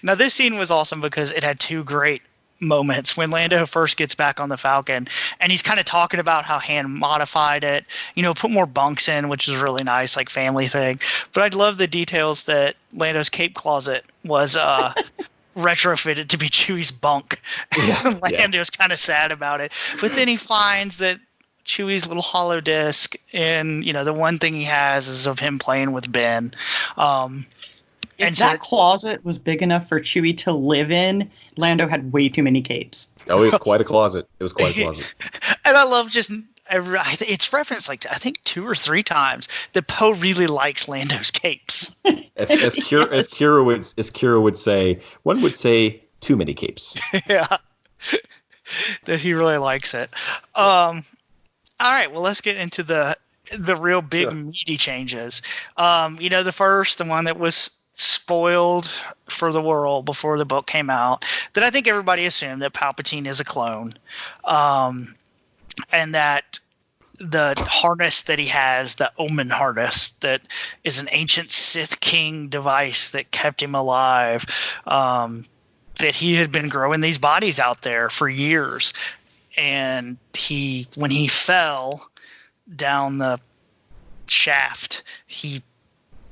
Now, this scene was awesome because it had two great moments when Lando first gets back on the Falcon and he's kind of talking about how hand modified it, you know, put more bunks in, which is really nice, like family thing. But I love the details that Lando's cape closet was retrofitted to be Chewie's bunk. Lando's kind of sad about it, but then he finds that Chewie's little hollow disc, and you know the one thing he has is of him playing with Ben. If that closet was big enough for Chewie to live in, Lando had way too many capes. Oh, it was quite a closet. It was quite a closet. And I love just it's referenced like I think 2 or 3 times that Poe really likes Lando's capes. As Kira would say, one would say too many capes. Yeah, that he really likes it. All right, well, let's get into the real big meaty changes. You know, the one that was spoiled for the world before the book came out, that I think everybody assumed that Palpatine is a clone, and that the harness that he has, the Omen harness, that is an ancient Sith King device that kept him alive, that he had been growing these bodies out there for years, and when he fell down the shaft, he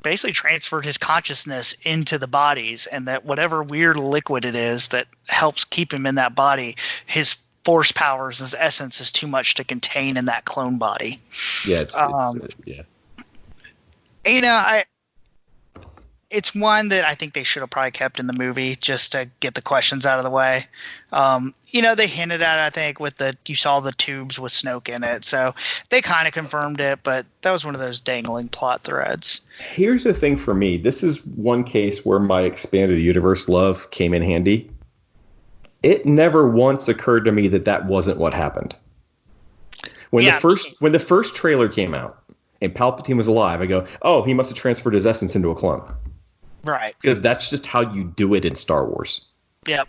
basically transferred his consciousness into the bodies, and that whatever weird liquid it is that helps keep him in that body, his force powers, his essence is too much to contain in that clone body. Yeah, you know, it's one that I think they should have probably kept in the movie just to get the questions out of the way. You know, they hinted at it, I think, you saw the tubes with Snoke in it, so they kind of confirmed it, but that was one of those dangling plot threads. Here's the thing for me. This is one case where my expanded universe love came in handy. It never once occurred to me that wasn't what happened. When the first trailer came out and Palpatine was alive, I go, oh, he must have transferred his essence into a clone. Right. Because that's just how you do it in Star Wars. Yep.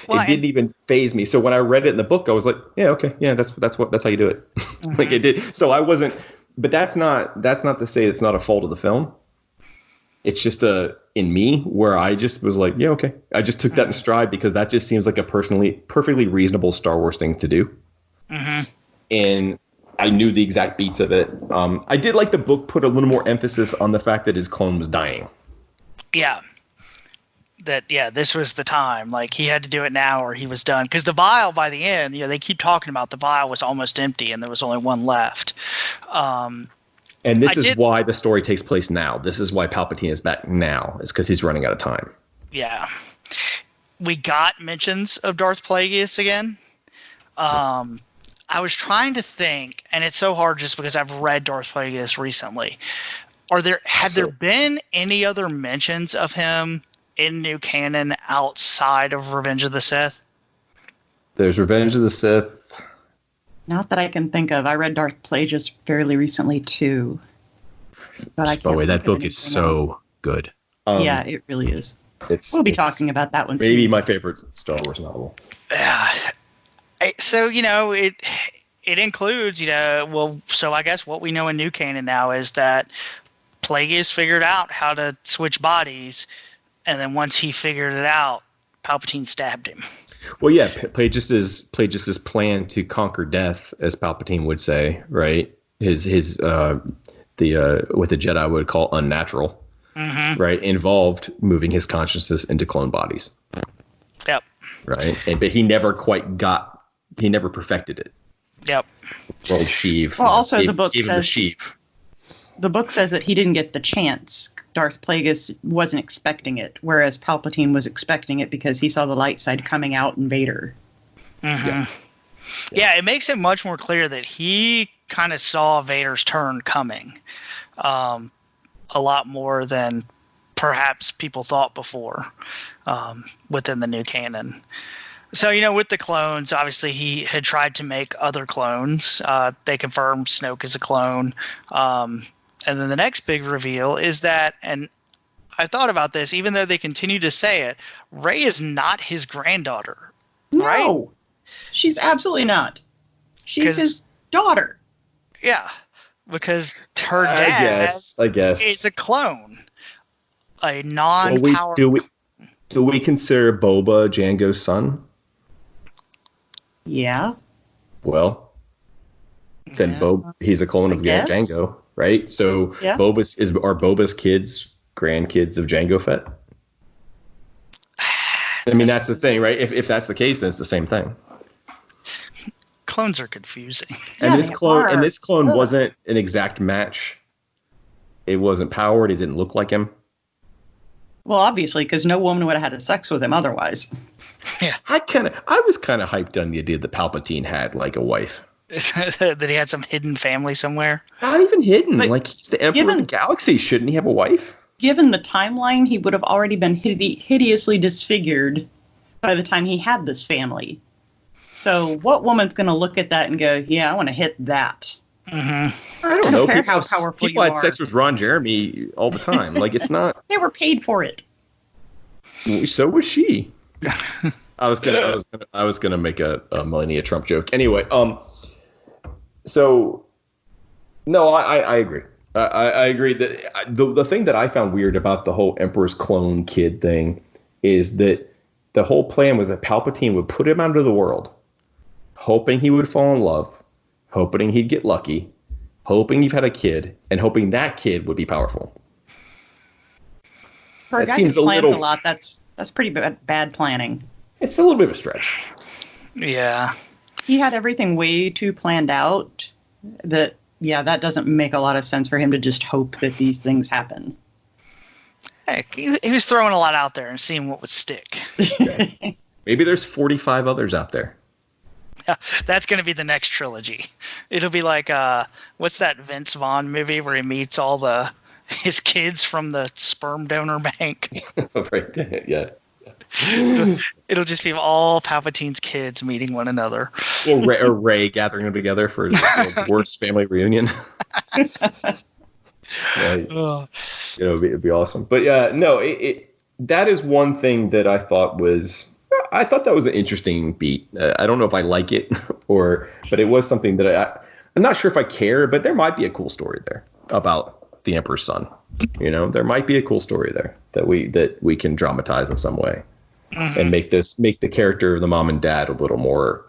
Well, it didn't even faze me. So when I read it in the book, I was like, yeah, okay, yeah, that's how you do it. Mm-hmm. Like it did. So I wasn't. But that's not to say it's not a fault of the film. It's just in me where I just was like, yeah, okay. I just took that in stride because that just seems like a perfectly reasonable Star Wars thing to do. Mm-hmm. And I knew the exact beats of it. I did like the book put a little more emphasis on the fact that his clone was dying. Yeah. This was the time. Like, he had to do it now or he was done. Because the vial, by the end, you know, they keep talking about the vial was almost empty and there was only one left. And this is why the story takes place now. This is why Palpatine is back now. It's because he's running out of time. Yeah. We got mentions of Darth Plagueis again. I was trying to think, and it's so hard just because I've read Darth Plagueis recently. Have there been any other mentions of him in new canon outside of Revenge of the Sith? There's Revenge of the Sith. Not that I can think of. I read Darth Plagueis fairly recently too. But I can't. By the way, that book is so good. Yeah, it really is. We'll be talking about that one maybe soon. my favorite Star Wars novel. So, it includes, so I guess what we know in New Canon now is that Plagueis figured out how to switch bodies, and then once he figured it out, Palpatine stabbed him. Well, yeah, Plagueis' plan to conquer death, as Palpatine would say, right? His what the Jedi would call unnatural, right? Involved moving his consciousness into clone bodies. Yep. Right, but he never perfected it. Yep. Well, Sheev. Well, also the book says the book says that he didn't get the chance. Darth Plagueis wasn't expecting it, whereas Palpatine was expecting it because he saw the light side coming out in Vader. Yeah, it makes it much more clear that he kind of saw Vader's turn coming, a lot more than perhaps people thought before, within the New Canon. So, with the clones, obviously he had tried to make other clones. They confirmed Snoke is a clone. And then the next big reveal is that, and I thought about this, even though they continue to say it, Rey is not his granddaughter. No, right? She's absolutely not. She's his daughter. Yeah, because her dad I guess is a clone. A non-power... Do we consider Boba Jango's son? Yeah. Well, then he's a clone of Jango, right? So Boba's are Boba's kids grandkids of Jango Fett? I mean, that's the thing, right? If that's the case, then it's the same thing. Clones are confusing. And this clone wasn't an exact match. It wasn't powered. It didn't look like him. Well, obviously, because no woman would have had sex with him otherwise. Yeah, I was kind of hyped on the idea that Palpatine had like a wife. That he had some hidden family somewhere. Not even hidden. Like, he's the Emperor of the Galaxy. Shouldn't he have a wife? Given the timeline, he would have already been hideously disfigured by the time he had this family. So what woman's going to look at that and go, yeah, I want to hit that? Mm-hmm. I don't know. People had sex with Ron Jeremy all the time. Like, it's not. They were paid for it. So was she. I was gonna make a Melania Trump joke. Anyway, so no, I agree. I agree that the thing that I found weird about the whole Emperor's clone kid thing is that the whole plan was that Palpatine would put him out into the world, hoping he would fall in love, hoping he'd get lucky, hoping you've had a kid, and hoping that kid would be powerful. For a guy who plans a lot, that's pretty bad planning. It's a little bit of a stretch. Yeah. He had everything way too planned out that doesn't make a lot of sense for him to just hope that these things happen. Heck, he was throwing a lot out there and seeing what would stick. Okay. Maybe there's 45 others out there. Yeah, that's going to be the next trilogy. It'll be like, what's that Vince Vaughn movie where he meets all his kids from the sperm donor bank? Right, yeah. It'll just be all Palpatine's kids meeting one another. Or Rey gathering them together for his worst family reunion. It'd be awesome. But that is one thing that I thought that was an interesting beat. I don't know if I like it but it was something that I'm not sure if I care, but there might be a cool story there about the Emperor's son. There might be a cool story there that we can dramatize in some way. Mm-hmm. And make the character of the mom and dad a little more,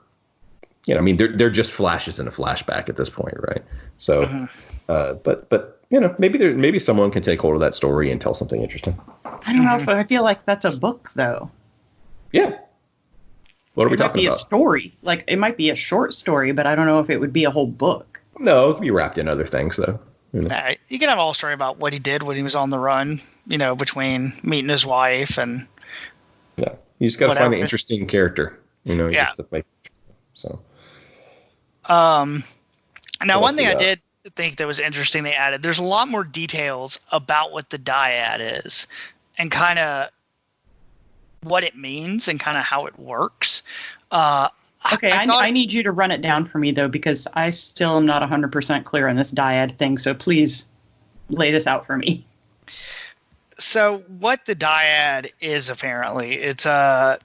I mean, they're just flashes in a flashback at this point, right? So, but maybe someone can take hold of that story and tell something interesting. I don't know if I feel like that's a book though. Yeah. What are we talking about? It might be a story. Like, it might be a short story, but I don't know if it would be a whole book. No, it could be wrapped in other things though. You can have a whole story about what he did when he was on the run, between meeting his wife and. Yeah, you just got to find the interesting character, Just to make, so. Now, one thing I did think that was interesting they added, there's a lot more details about what the dyad is and kind of what it means and kind of how it works. Okay, I need you to run it down for me, though, because I still am not 100% clear on this dyad thing, so please lay this out for me. So what the dyad is, apparently, it's a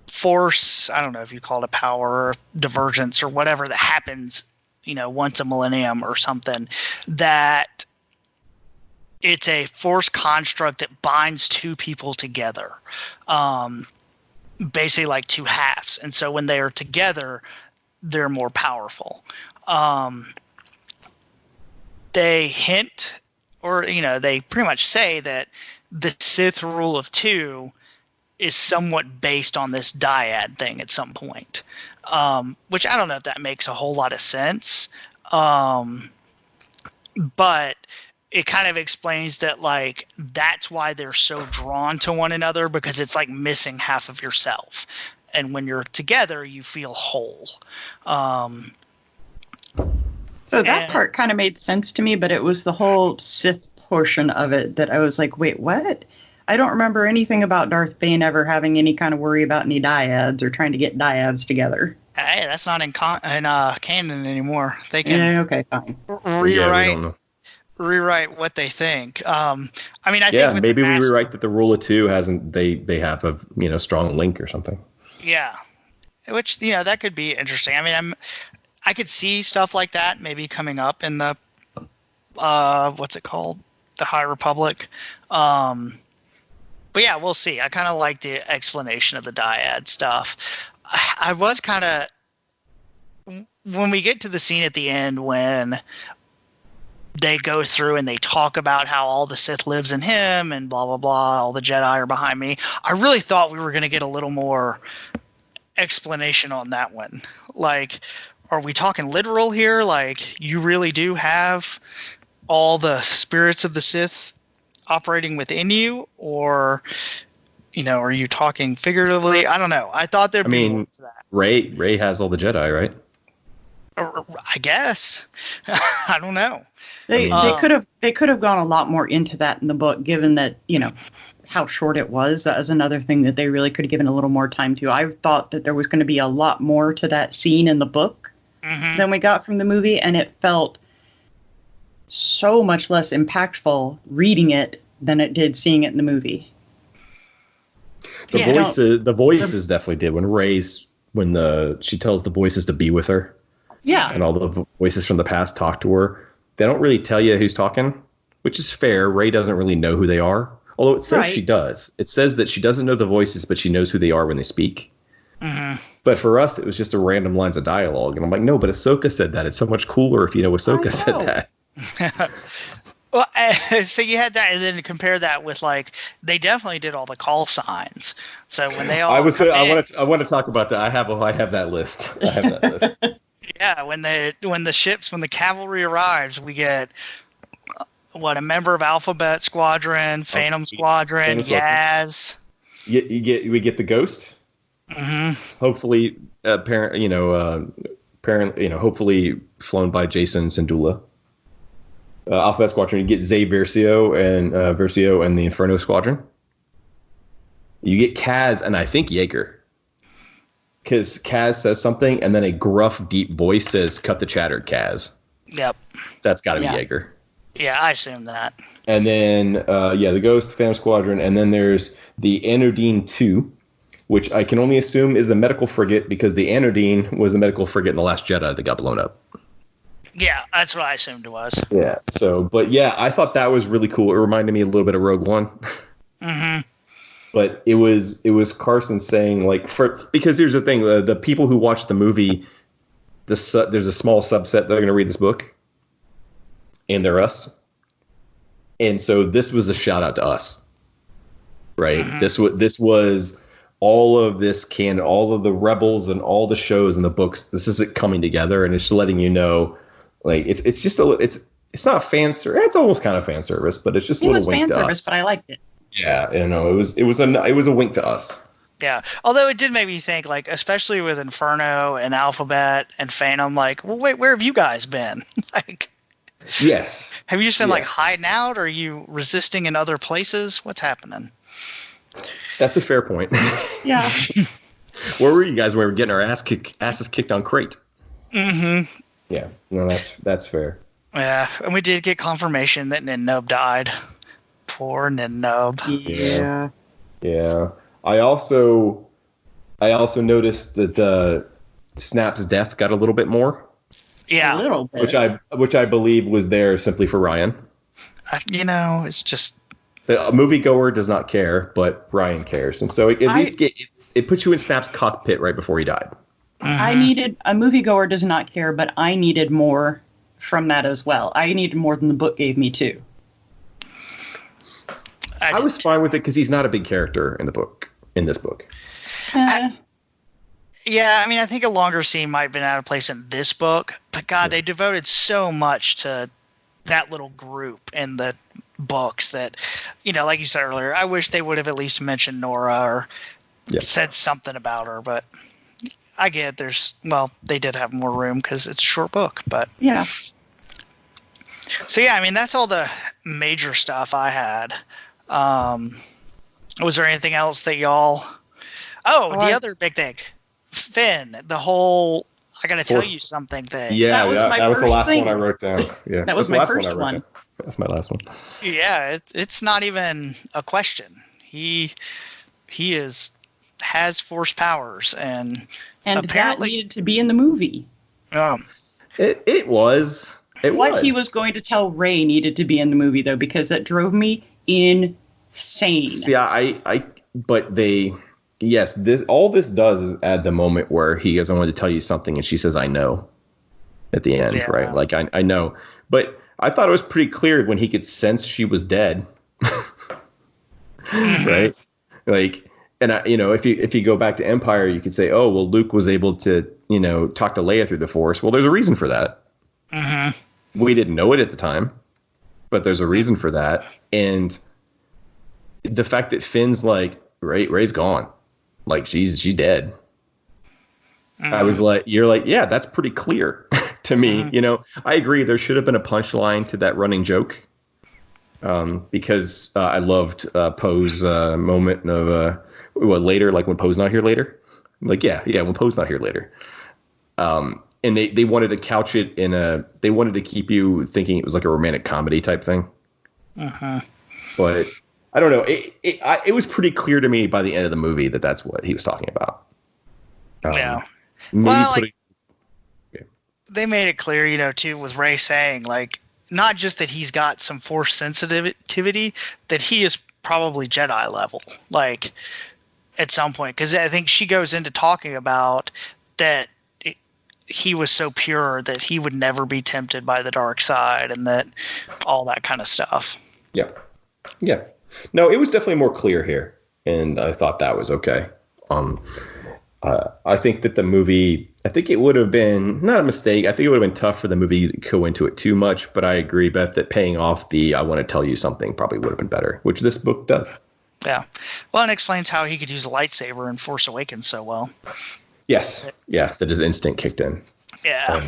force, I don't know if you call it a power or divergence or whatever that happens, once a millennium or something, that it's a force construct that binds two people together. Basically like two halves. And so when they are together, they're more powerful. They hint, or they pretty much say that the Sith rule of two is somewhat based on this dyad thing at some point, which I don't know if that makes a whole lot of sense, but it kind of explains that, like, that's why they're so drawn to one another, because it's like missing half of yourself, and when you're together you feel whole. So that part kind of made sense to me, but it was the whole Sith portion of it that I was like, wait, what? I don't remember anything about Darth Bane ever having any kind of worry about any dyads or trying to get dyads together. Hey, that's not in canon anymore. They can okay, fine. Rewrite what they think. I think maybe we rewrite that the rule of two hasn't. They have a strong link or something. Yeah, which that could be interesting. I mean, I could see stuff like that maybe coming up in the what's it called, the High Republic. But yeah, we'll see. I kind of like the explanation of the dyad stuff. I was kind of, when we get to the scene at the end when they go through and they talk about how all the Sith lives in him and blah, blah, blah, all the Jedi are behind me, I really thought we were going to get a little more explanation on that one. Like, are we talking literal here? Like, you really do have all the spirits of the Sith operating within you, or are you talking figuratively? I don't know. I thought there'd be more to that. Rey has all the Jedi, right? I guess. I don't know. They could have gone a lot more into that in the book, given that how short it was. That was another thing that they really could have given a little more time to. I thought that there was going to be a lot more to that scene in the book than we got from the movie, and it felt so much less impactful reading it than it did seeing it in the movie. The voices definitely did when she tells the voices to be with her. Yeah. And all the voices from the past talk to her. They don't really tell you who's talking, which is fair. Rey doesn't really know who they are, although it says she does. It says that she doesn't know the voices, but she knows who they are when they speak. But for us, it was just a random lines of dialogue. And I'm like, no, but Ahsoka said that. It's so much cooler if Ahsoka said that. Well, so you had that, and then compare that with, like, they definitely did all the call signs. So when they all I want to talk about that. I have that list. I have that list. Yeah, when the cavalry arrives, we get a member of Alphabet Squadron, Phantom Squadron, Yaz. We get the Ghost. Hopefully, hopefully flown by Jason Syndulla. Alphabet Squadron, you get Zay Versio and the Inferno Squadron. You get Kaz and I think Yeager. Because Kaz says something and then a gruff, deep voice says, "Cut the chatter, Kaz." Yep. That's got to be Yeager. Yeah, I assume that. And then, the Ghost, Phantom Squadron, and then there's the Anodyne 2, which I can only assume is a medical frigate because the Anodyne was the medical frigate in The Last Jedi that got blown up. Yeah, that's what I assumed it was. Yeah. So, but yeah, I thought that was really cool. It reminded me a little bit of Rogue One. But it was Carson saying, like, because here's the thing, the people who watch the movie, there's a small subset that are going to read this book, and they're us. And so this was a shout out to us, right? This was all of this canon, all of the Rebels and all the shows and the books. This is it coming together, and it's letting you know. Like it's not fan service. It's almost kind of fan service, but it's just a little wink to us. It was fan service, but I liked it. Yeah, it was a wink to us. Yeah, although it did make me think, like, especially with Inferno and Alphabet and Phantom, like, well, wait, where have you guys been? Like, yes, have you just been like hiding out? Or are you resisting in other places? What's happening? That's a fair point. Yeah. Where were you guys? We were getting our asses kicked on Crate. Yeah, no, that's fair. Yeah, and we did get confirmation that Nub died. Poor Nub. Yeah. Yeah. I also noticed that Snap's death got a little bit more. Yeah. A little bit. Which I believe was there simply for Ryan. It's just A moviegoer does not care, but Ryan cares, and so at least it puts you in Snap's cockpit right before he died. I needed a moviegoer does not care, but I needed more from that as well. I needed more than the book gave me too. I was fine with it because he's not a big character in this book. Yeah, I mean, I think a longer scene might have been out of place in this book, but God, they devoted so much to that little group in the books that, like you said earlier, I wish they would have at least mentioned Nora or said something about her, but I get they did have more room because it's a short book, but yeah. So yeah, I mean, that's all the major stuff I had. Was there anything else that y'all? The other big thing. Finn, the whole I gotta tell you something thing. Yeah, that was the last one I wrote down. Yeah, that was my first one. That's my last one. Yeah, it's not even a question. He has force powers and apparently that needed to be in the movie. It was. What he was going to tell Rey needed to be in the movie though, because that drove me insane. See, this does is add the moment where he goes, I wanted to tell you something, and she says, I know, at the end, right? Like, I know. But I thought it was pretty clear when he could sense she was dead. Right? Like, and if you go back to Empire, you could say, oh, well, Luke was able to, talk to Leia through the Force. Well, there's a reason for that. We didn't know it at the time, but there's a reason for that. And the fact that Finn's like, Rey's gone. Like, she's dead. I was like, you're like, yeah, that's pretty clear to me. I agree. There should have been a punchline to that running joke. Because I loved Poe's moment of later, like when Poe's not here later. Like, yeah, when Poe's not here later. And they wanted to couch it they wanted to keep you thinking it was like a romantic comedy type thing. But I don't know. It was pretty clear to me by the end of the movie that that's what he was talking about. They made it clear, too, with Rey saying, like, not just that he's got some force sensitivity, that he is probably Jedi level, like, at some point. Because I think she goes into talking about that he was so pure that he would never be tempted by the dark side and that all that kind of stuff. Yeah. Yeah. No, it was definitely more clear here, and I thought that was okay. I think that the movie, it would have been not a mistake. I think it would have been tough for the movie to go into it too much, but I agree, Beth, that paying off I want to tell you something probably would have been better, which this book does. Yeah. Well, it explains how he could use a lightsaber in Force Awakens so well. Yes. Yeah, that his instinct kicked in. Yeah.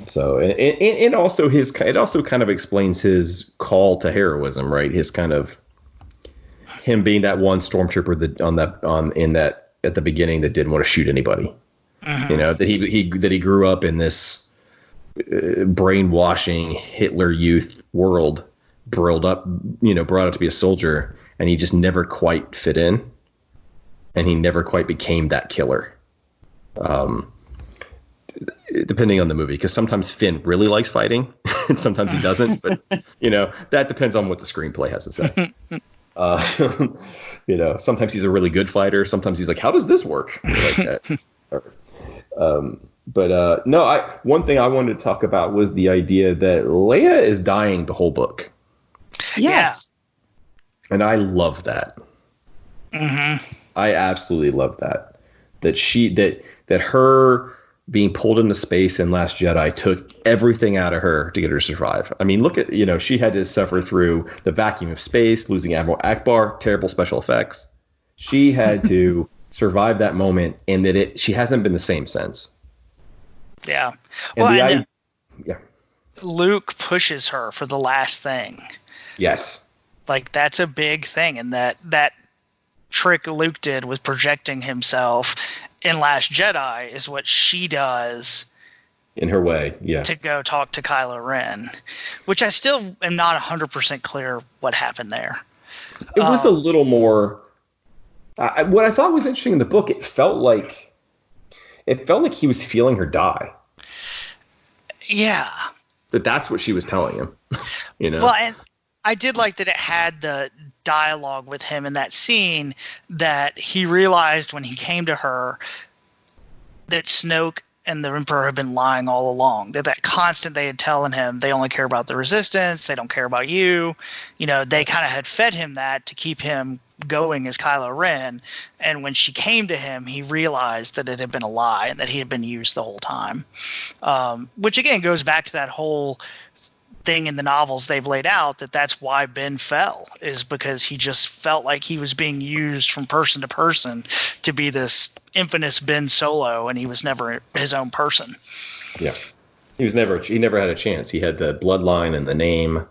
So, and also it also kind of explains his call to heroism, right? His kind of him being that one stormtrooper that at the beginning that didn't want to shoot anybody. That he grew up in this brainwashing Hitler youth world, brought up to be a soldier, and he just never quite fit in, and he never quite became that killer. Depending on the movie, because sometimes Finn really likes fighting and sometimes he doesn't, but that depends on what the screenplay has to say. Sometimes he's a really good fighter, sometimes he's like, how does this work? Like that. One thing I wanted to talk about was the idea that Leia is dying the whole book. Yes. And I love that. I absolutely love that. That her being pulled into space in Last Jedi took everything out of her to get her to survive. I mean, look at, she had to suffer through the vacuum of space, losing Admiral Akbar, terrible special effects. She had to survive that moment, and that she hasn't been the same since. Yeah. Luke pushes her for the last thing. Yes. Like, that's a big thing, and that trick Luke did with projecting himself in Last Jedi is what she does in her way, yeah. To go talk to Kylo Ren, which I still am not 100% clear what happened there. It was a little more. What I thought was interesting in the book, it felt like he was feeling her die. Yeah. But that's what she was telling him. Well, and I did like that it had the dialogue with him in that scene that he realized when he came to her that Snoke and the Emperor have been lying all along. That constant they had telling him they only care about the Resistance, they don't care about you. They kind of had fed him that to keep him going as Kylo Ren. And when she came to him, he realized that it had been a lie and that he had been used the whole time. Which again goes back to that whole thing in the novels they've laid out, that's why Ben fell, is because he just felt like he was being used from person to person to be this infamous Ben Solo, and he was never his own person. Yeah, he never had a chance. He had the bloodline and the name.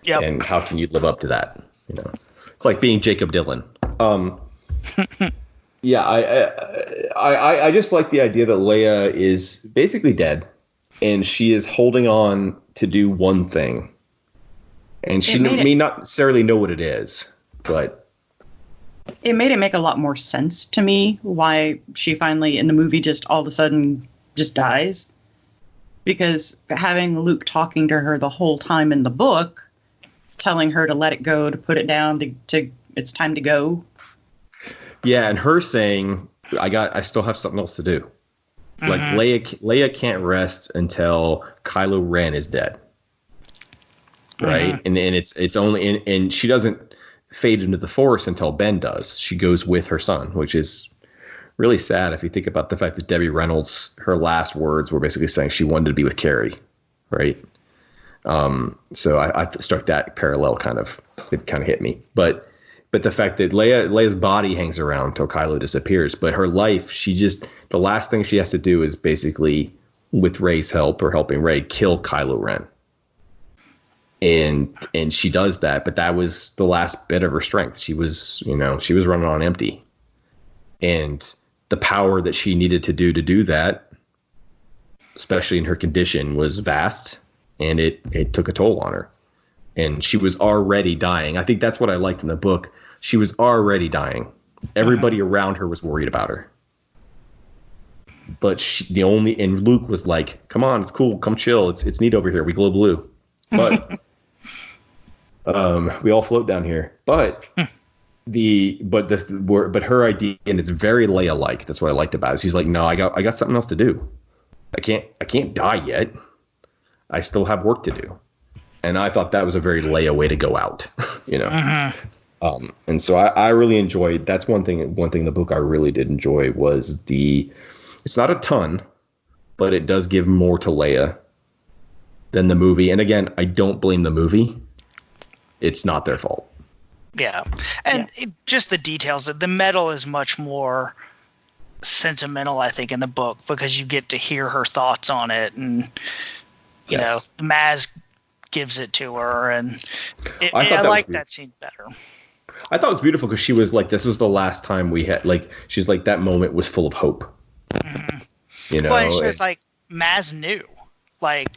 Yep. And how can you live up to that? It's like being Jacob Dylan. Yeah, I just like the idea that Leia is basically dead, and she is holding on to do one thing, and she may not necessarily know what it is, but it made it make a lot more sense to me why she finally in the movie just all of a sudden just dies, because having Luke talking to her the whole time in the book, telling her to let it go, to put it down, to it's time to go. Yeah, and her saying, I still have something else to do. Like Leia can't rest until Kylo Ren is dead, right? And it's only and she doesn't fade into the Force until Ben does. She goes with her son, which is really sad if you think about the fact that Debbie Reynolds, her last words were basically saying she wanted to be with Carrie, right? So I struck that parallel it kind of hit me, but the fact that Leia's body hangs around until Kylo disappears, but her life, the last thing she has to do is basically, with Rey's help or helping Rey, kill Kylo Ren. And she does that, but that was the last bit of her strength. She was running on empty. And the power that she needed to do that, especially in her condition, was vast, and it took a toll on her. And she was already dying. I think that's what I liked in the book. She was already dying. Everybody around her was worried about her. But and Luke was like, "Come on, it's cool, come chill. It's neat over here. We glow blue, but we all float down here." But but her idea, and it's very Leia-like. That's what I liked about it. She's like, "No, I got something else to do. I can't die yet. I still have work to do." And I thought that was a very Leia way to go out, And so I really enjoyed. That's one thing in the book I really did enjoy was it's not a ton, but it does give more to Leia than the movie. And again, I don't blame the movie. It's not their fault. Yeah. And just the details, the medal is much more sentimental, I think, in the book, because you get to hear her thoughts on it. And, you know, Maz gives it to her. And I like that scene better. I thought it was beautiful because she was like, this was the last time we had, like, she's like, that moment was full of hope. Mm-hmm. Well, she was like, Maz knew. Like,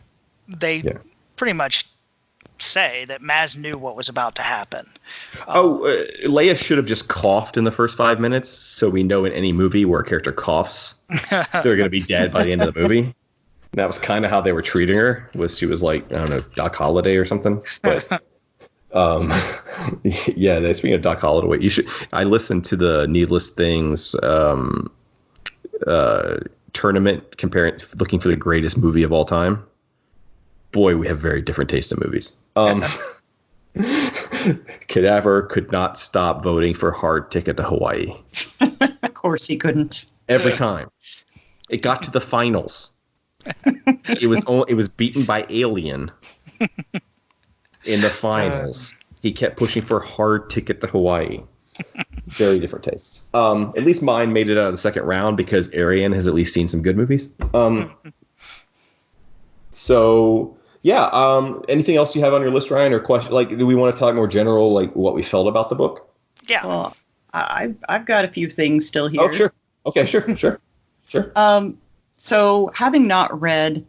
they pretty much say that Maz knew what was about to happen. Leia should have just coughed in the first 5 minutes, so we know in any movie where a character coughs, they're going to be dead by the end of the movie. That was kind of how they were treating her. She was like, I don't know, Doc Holliday or something. But speaking of Doc Holliday, I listened to the Needless Things tournament looking for the greatest movie of all time. Boy, we have very different taste in movies. Cadaver could not stop voting for Hard Ticket to Hawaii. Of course he couldn't. Every time. It got to the finals. It was beaten by Alien in the finals. He kept pushing for Hard Ticket to Hawaii. Very different tastes. At least mine made it out of the second round because Arian has at least seen some good movies. Anything else you have on your list, Ryan, or question? Like, do we want to talk more general, like what we felt about the book? Yeah. Well, I've got a few things still here. Oh, sure. Okay, sure. So having not read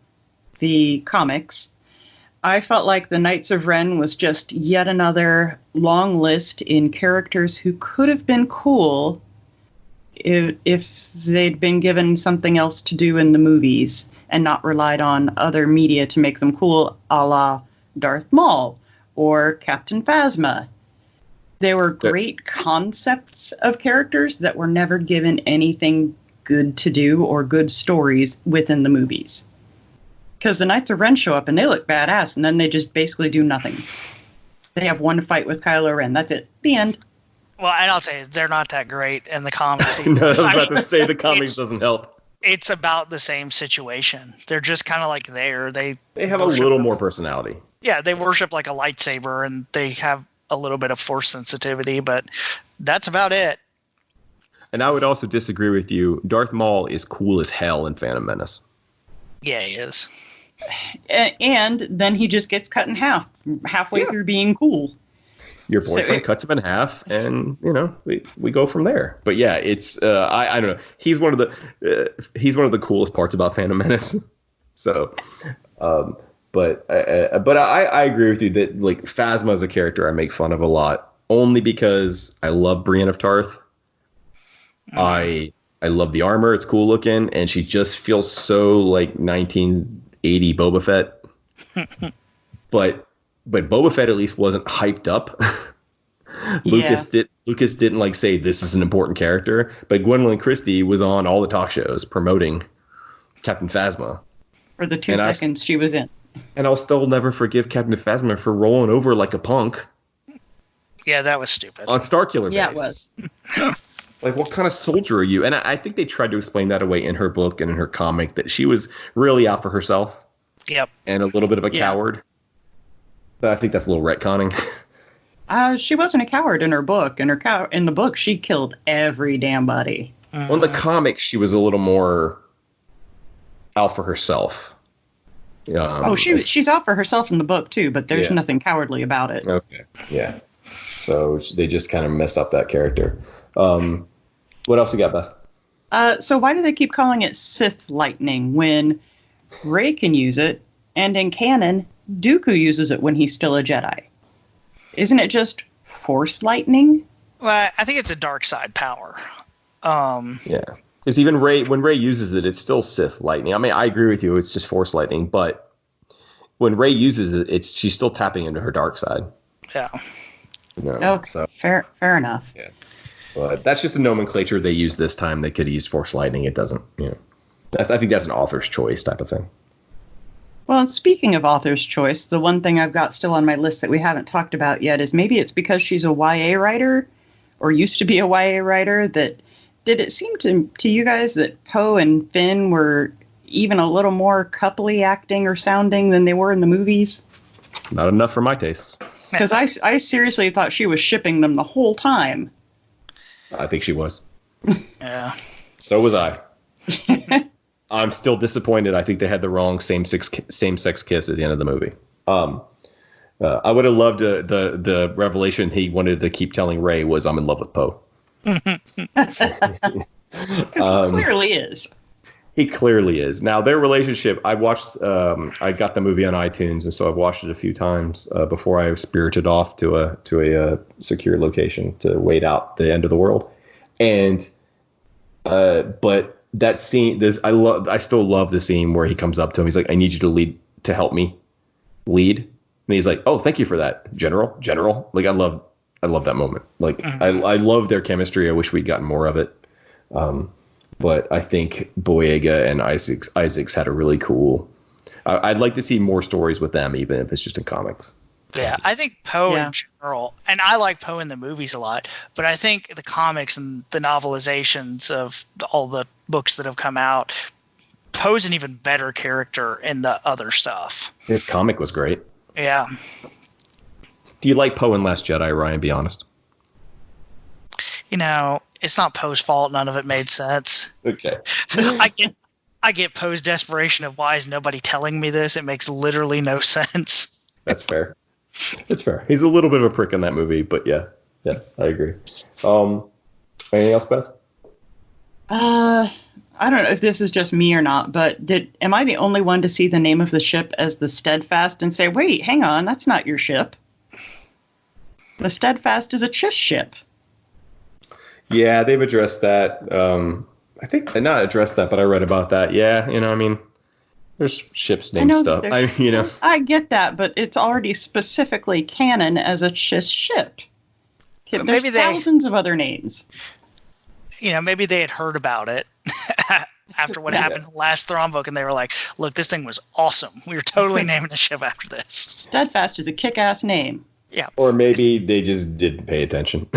the comics, I felt like the Knights of Ren was just yet another long list in characters who could have been cool if they'd been given something else to do in the movies and not relied on other media to make them cool, a la Darth Maul or Captain Phasma. They were great concepts of characters that were never given anything good to do or good stories within the movies. Because the Knights of Ren show up and they look badass, and then they just basically do nothing. They have one fight with Kylo Ren. That's it. The end. Well, and I'll tell you, they're not that great in the comics either. No, I was about to say the comics doesn't help. It's about the same situation. They're just kind of like there. They have a little more personality. Yeah, they worship like a lightsaber, and they have a little bit of force sensitivity, but that's about it. And I would also disagree with you. Darth Maul is cool as hell in Phantom Menace. Yeah, he is. And then he just gets cut in half halfway through being cool. Your boyfriend cuts him in half, and we go from there. But yeah, it's I don't know. He's one of the coolest parts about Phantom Menace. So, but I agree with you that like Phasma as a character I make fun of a lot, only because I love Brienne of Tarth. I love the armor; it's cool looking, and she just feels so like 1980 Boba Fett. But Boba Fett at least wasn't hyped up. Lucas didn't like say this is an important character, but Gwendolyn Christie was on all the talk shows promoting Captain Phasma for the 2 seconds she was in. And I'll still never forgive Captain Phasma for rolling over like a punk. Yeah, that was stupid. On Starkiller Base. Yeah, it was. Like, what kind of soldier are you? And I think they tried to explain that away in her book and in her comic, that she was really out for herself. Yep. And a little bit of a coward. But I think that's a little retconning. She wasn't a coward in her book. In the book, she killed every damn body. On the comics, she was a little more out for herself. She's out for herself in the book too, but there's nothing cowardly about it. Okay, yeah. So they just kind of messed up that character. What else you got, Beth? So why do they keep calling it Sith lightning when Rey can use it, and in canon, Dooku uses it when he's still a Jedi? Isn't it just Force lightning? Well, I think it's a dark side power. Yeah. Because even when Rey uses it, it's still Sith lightning. I mean, I agree with you. It's just Force lightning. But when Rey uses it, she's still tapping into her dark side. Yeah. Okay. So, fair enough. Yeah. But that's just a nomenclature they use this time. They could use Force lightning. It doesn't. I think that's an author's choice type of thing. Well, speaking of author's choice, the one thing I've got still on my list that we haven't talked about yet is maybe it's because she's a YA writer, or used to be a YA writer, that did it seem to you guys that Poe and Finn were even a little more coupley acting or sounding than they were in the movies? Not enough for my tastes. Because I seriously thought she was shipping them the whole time. I think she was. Yeah. So was I. I'm still disappointed. I think they had the wrong same-sex kiss at the end of the movie. I would have loved the revelation he wanted to keep telling Rey was, I'm in love with Poe. Because he clearly is. He clearly is. Now, their relationship, I got the movie on iTunes, and so I've watched it a few times before I spirited off to a secure location to wait out the end of the world. And, but that scene, I still love the scene where he comes up to him. He's like, I need you to help me lead. And he's like, oh, thank you for that, General. Like, I love that moment. Like, I love their chemistry. I wish we'd gotten more of it. But I think Boyega and Isaacs had a really cool. I'd like to see more stories with them, even if it's just in comics. Yeah, I think Poe in general, and I like Poe in the movies a lot, but I think the comics and the novelizations of all the books that have come out, Poe's an even better character in the other stuff. His comic was great. Yeah. Do you like Poe in Last Jedi, Ryan? Be honest. It's not Poe's fault. None of it made sense. Okay. I get Poe's desperation of why is nobody telling me this? It makes literally no sense. That's fair. It's fair. He's a little bit of a prick in that movie, but yeah, I agree. Anything else, Beth? I don't know if this is just me or not, but am I the only one to see the name of the ship as the Steadfast and say, wait, hang on, that's not your ship? The Steadfast is a Chiss ship. Yeah, they've addressed that. I think they not addressed that, but I read about that. Yeah, I mean, there's ships named stuff. I get that, but it's already specifically canon as a Chiss ship. There's thousands of other names. Maybe they had heard about it after what happened in the last Thrawn book, and they were like, look, this thing was awesome. We were totally naming the ship after this. Steadfast is a kick-ass name. Yeah. Or maybe they just didn't pay attention.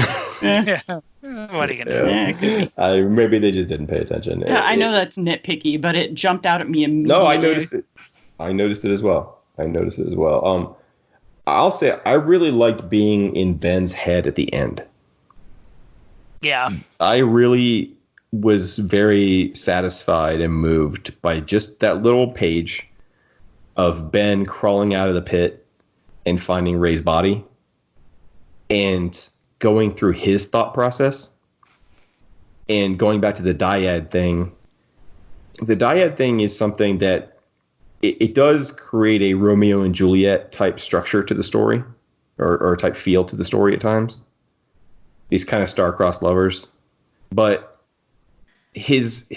Yeah. What are you going to do? Maybe they just didn't pay attention. Yeah, I know that's nitpicky, but it jumped out at me immediately. No, I noticed it. I noticed it as well. I'll say I really liked being in Ben's head at the end. Yeah. I really was very satisfied and moved by just that little page of Ben crawling out of the pit and finding Rey's body and going through his thought process and going back to the dyad thing. The dyad thing is something that it does create a Romeo and Juliet type structure to the story or type feel to the story at times. These kind of star-crossed lovers. But his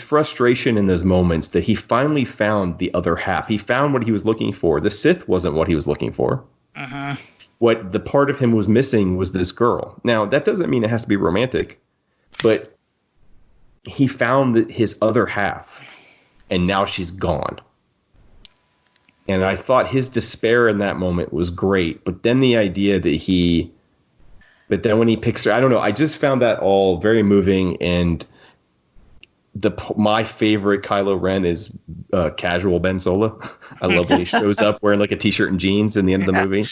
frustration in those moments that he finally found the other half. He found what he was looking for. The Sith wasn't what he was looking for. Uh-huh. What the part of him was missing was this girl. Now, that doesn't mean it has to be romantic, but he found his other half, and now she's gone. And I thought his despair in that moment was great, but then the idea that but then when he picks her, I don't know, I just found that all very moving, and my favorite Kylo Ren is casual Ben Solo. I love when he shows up wearing like a t-shirt and jeans in the end of the movie.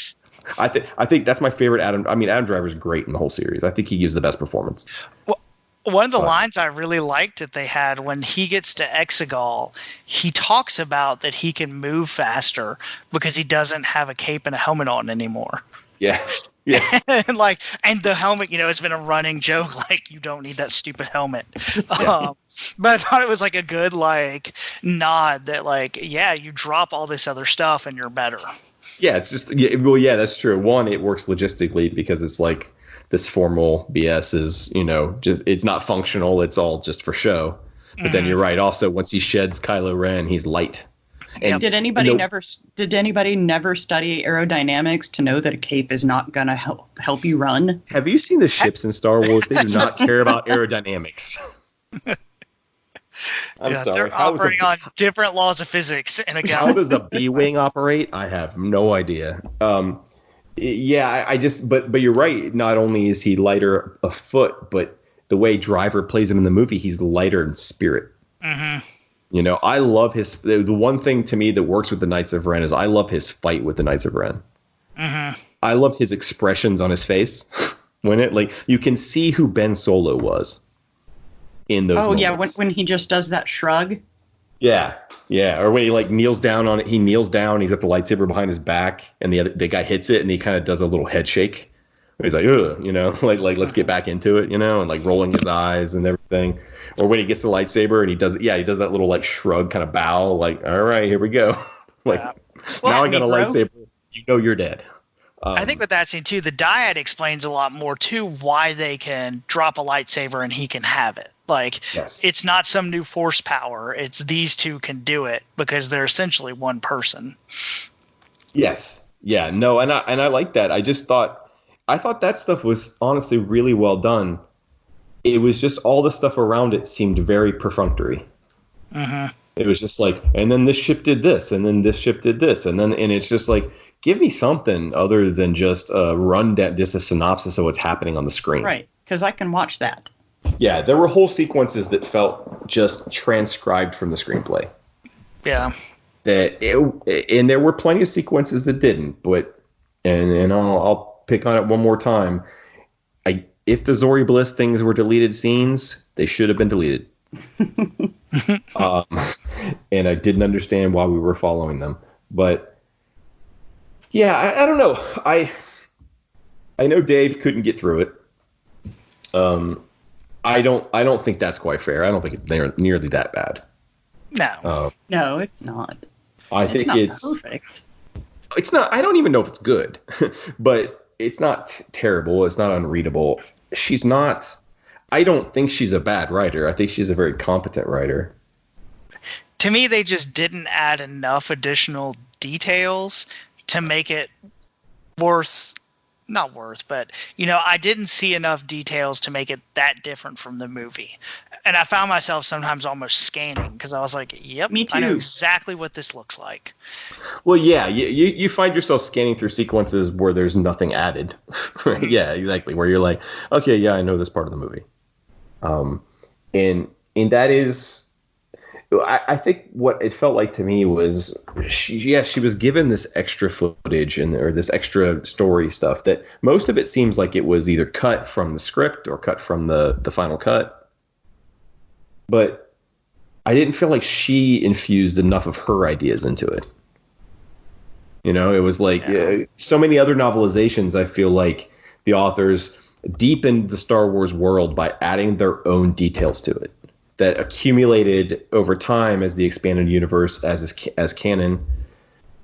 I think that's my favorite Adam. I mean, Adam Driver's great in the whole series. I think he gives the best performance. Well, one of the lines I really liked that they had when he gets to Exegol, he talks about that he can move faster because he doesn't have a cape and a helmet on anymore. Yeah. Yeah. and the helmet, it's been a running joke, like, you don't need that stupid helmet. Yeah. But I thought it was like a good nod that you drop all this other stuff and you're better. Yeah, it's just that's true. One, it works logistically because it's like this formal BS is, just it's not functional. It's all just for show. But then you're right. Also, once he sheds Kylo Ren, he's light. And did anybody never study aerodynamics to know that a cape is not going to help you run? Have you seen the ships in Star Wars? They do not care about aerodynamics. I'm sorry. They're operating on different laws of physics in a galaxy. How does a B-wing operate? I have no idea. But you're right. Not only is he lighter afoot, but the way Driver plays him in the movie, he's lighter in spirit. Mm-hmm. I love the one thing to me that works with the Knights of Ren is I love his fight with the Knights of Ren. Mm-hmm. I love his expressions on his face when you can see who Ben Solo was in those moments. Yeah, when he just does that shrug. Yeah. Or when he kneels down on it, he kneels down, he's got the lightsaber behind his back, and the guy hits it, and he kind of does a little head shake. He's like, ugh, let's get back into it, and rolling his eyes and everything. Or when he gets the lightsaber and he does that little shrug kind of bow, all right, here we go. Now I got a lightsaber, you're dead. I think with that scene too, the dyad explains a lot more too why they can drop a lightsaber and he can have it. Yes. It's not some new force power. It's these two can do it because they're essentially one person. Yes. Yeah. No. And I like that. I thought that stuff was honestly really well done. It was just all the stuff around it seemed very perfunctory. Uh-huh. It was just and then this ship did this, and then this ship did this, and it's just give me something other than just a rundown, just a synopsis of what's happening on the screen. Right, because I can watch that. Yeah, there were whole sequences that felt just transcribed from the screenplay. Yeah. And there were plenty of sequences that didn't, but and I'll pick on it one more time. If the Zori Bliss things were deleted scenes, they should have been deleted. And I didn't understand why we were following them. But yeah, I don't know. I know Dave couldn't get through it. I don't think that's quite fair. I don't think it's nearly that bad. No. No, it's not. I think it's perfect. It's not. I don't even know if it's good, but it's not terrible. It's not unreadable. She's not. I don't think she's a bad writer. I think she's a very competent writer. To me, they just didn't add enough additional details to make it not worth, but, I didn't see enough details to make it that different from the movie. And I found myself sometimes almost scanning because I was like, yep, Me too. I know exactly what this looks like. Well, yeah, you find yourself scanning through sequences where there's nothing added. Right? Yeah, exactly. Where you're like, okay, yeah, I know this part of the movie. And that is, I think what it felt like to me was she was given this extra footage or this extra story stuff that most of it seems like it was either cut from the script or cut from the final cut. But I didn't feel like she infused enough of her ideas into it. It was like so many other novelizations. I feel like the authors deepened the Star Wars world by adding their own details to it that accumulated over time as the expanded universe, as canon.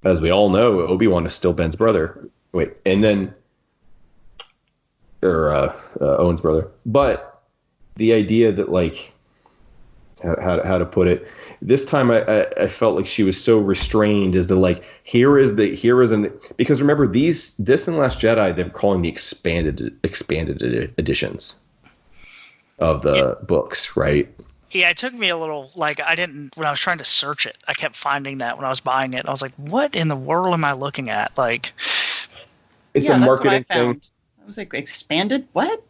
As we all know, Obi-Wan is still Ben's brother. Owen's brother. But the idea that, like, how to put it, this time I felt like she was so restrained as to, like, because remember this and Last Jedi, they're calling the expanded editions of the books, right? Yeah, it took me a little, like, when I was trying to search it, I kept finding that when I was buying it. I was like, what in the world am I looking at? Like, it's a marketing thing. I was like, expanded? What?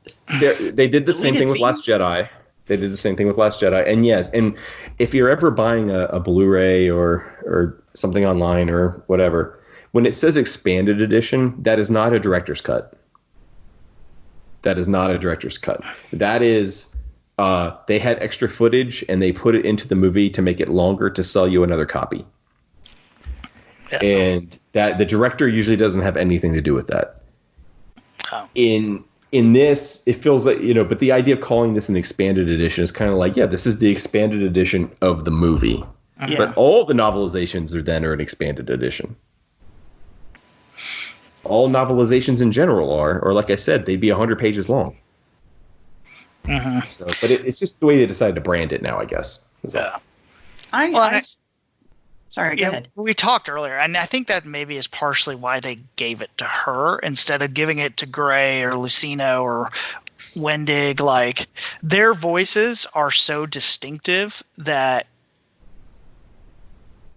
They did the same thing with Last Jedi. They did the same thing with Last Jedi. And yes, and if you're ever buying a Blu-ray or something online or whatever, when it says expanded edition, that is not a director's cut. That is not a director's cut. That is, they had extra footage and they put it into the movie to make it longer to sell you another copy. Yeah. And that the director usually doesn't have anything to do with that. Oh. In this, it feels like, but the idea of calling this an expanded edition is kind of like, yeah, this is the expanded edition of the movie. Yeah. But all the novelizations are an expanded edition. All novelizations in general or like I said, they'd be 100 pages long. Uh-huh. So, but it's just the way they decided to brand it now, I guess. Yeah. Sorry, go ahead. We talked earlier, and I think that maybe is partially why they gave it to her instead of giving it to Gray or Lucino or Wendig. Like, their voices are so distinctive that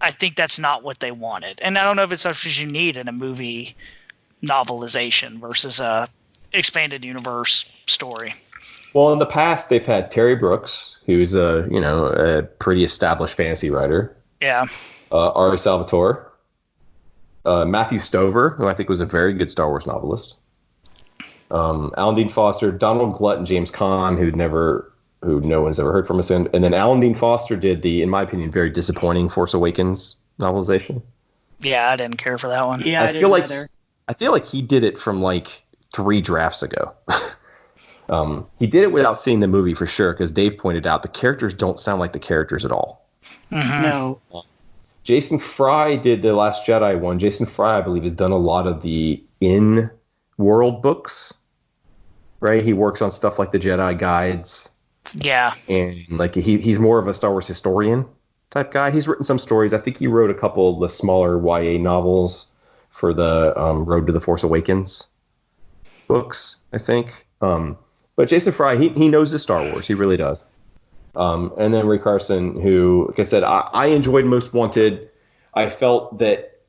I think that's not what they wanted. And I don't know if it's something you need in a movie novelization versus a expanded universe story. Well, in the past, they've had Terry Brooks, who's a pretty established fantasy writer. Yeah. Ari Salvatore, Matthew Stover, who I think was a very good Star Wars novelist, Alan Dean Foster, Donald Glut, and James Caan, who no one's ever heard from us. And then Alan Dean Foster did the, in my opinion, very disappointing Force Awakens novelization. Yeah, I didn't care for that one. Yeah, I feel like he did it from like 3 drafts ago. He did it without seeing the movie for sure, because Dave pointed out the characters don't sound like the characters at all. Mm-hmm. No. Jason Fry did the Last Jedi one. Jason Fry, I believe, has done a lot of the in-world books, right? He works on stuff like the Jedi Guides. Yeah. And like he's more of a Star Wars historian type guy. He's written some stories. I think he wrote a couple of the smaller YA novels for the Road to the Force Awakens books, I think. But Jason Fry, he knows his Star Wars. He really does. And then Ray Carson, who, like I said, I enjoyed Most Wanted. I felt that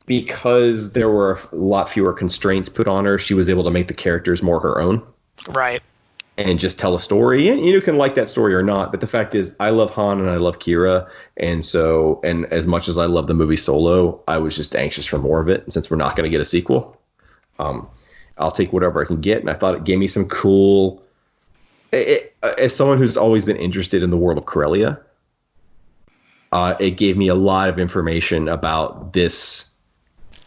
because there were a lot fewer constraints put on her, she was able to make the characters more her own. Right. And just tell a story. You can like that story or not, but the fact is, I love Han and I love Kira. And as much as I love the movie Solo, I was just anxious for more of it. And since we're not going to get a sequel, I'll take whatever I can get. And I thought it gave me some cool... as someone who's always been interested in the world of Corellia, it gave me a lot of information about this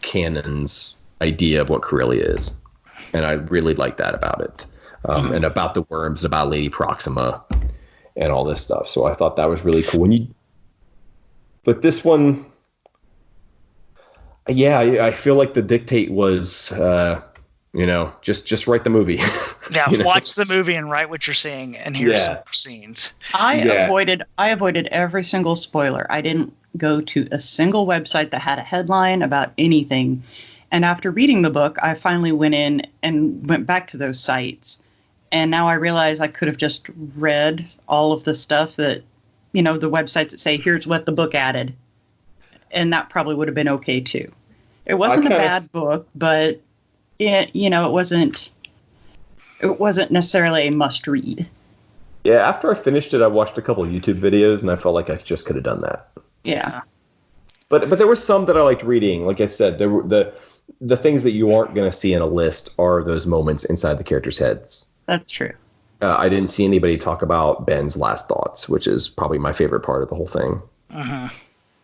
canon's idea of what Corellia is. And I really like that about it. and about the worms, about Lady Proxima, and all this stuff. So I thought that was really cool. But this one, yeah, I feel like the dictate was, just write the movie. Yeah, watch the movie and write what you're seeing, and here's some scenes. I avoided every single spoiler. I didn't go to a single website that had a headline about anything. And after reading the book, I finally went in and went back to those sites. And now I realize I could have just read all of the stuff that, the websites that say, here's what the book added. And that probably would have been okay too. It wasn't a bad book, but it wasn't necessarily a must read. Yeah, after I finished it, I watched a couple of YouTube videos and I felt like I just could have done that. Yeah. But there were some that I liked reading. Like I said, there were the things that you aren't going to see in a list are those moments inside the characters' heads. That's true. I didn't see anybody talk about Ben's last thoughts, which is probably my favorite part of the whole thing. Uh-huh.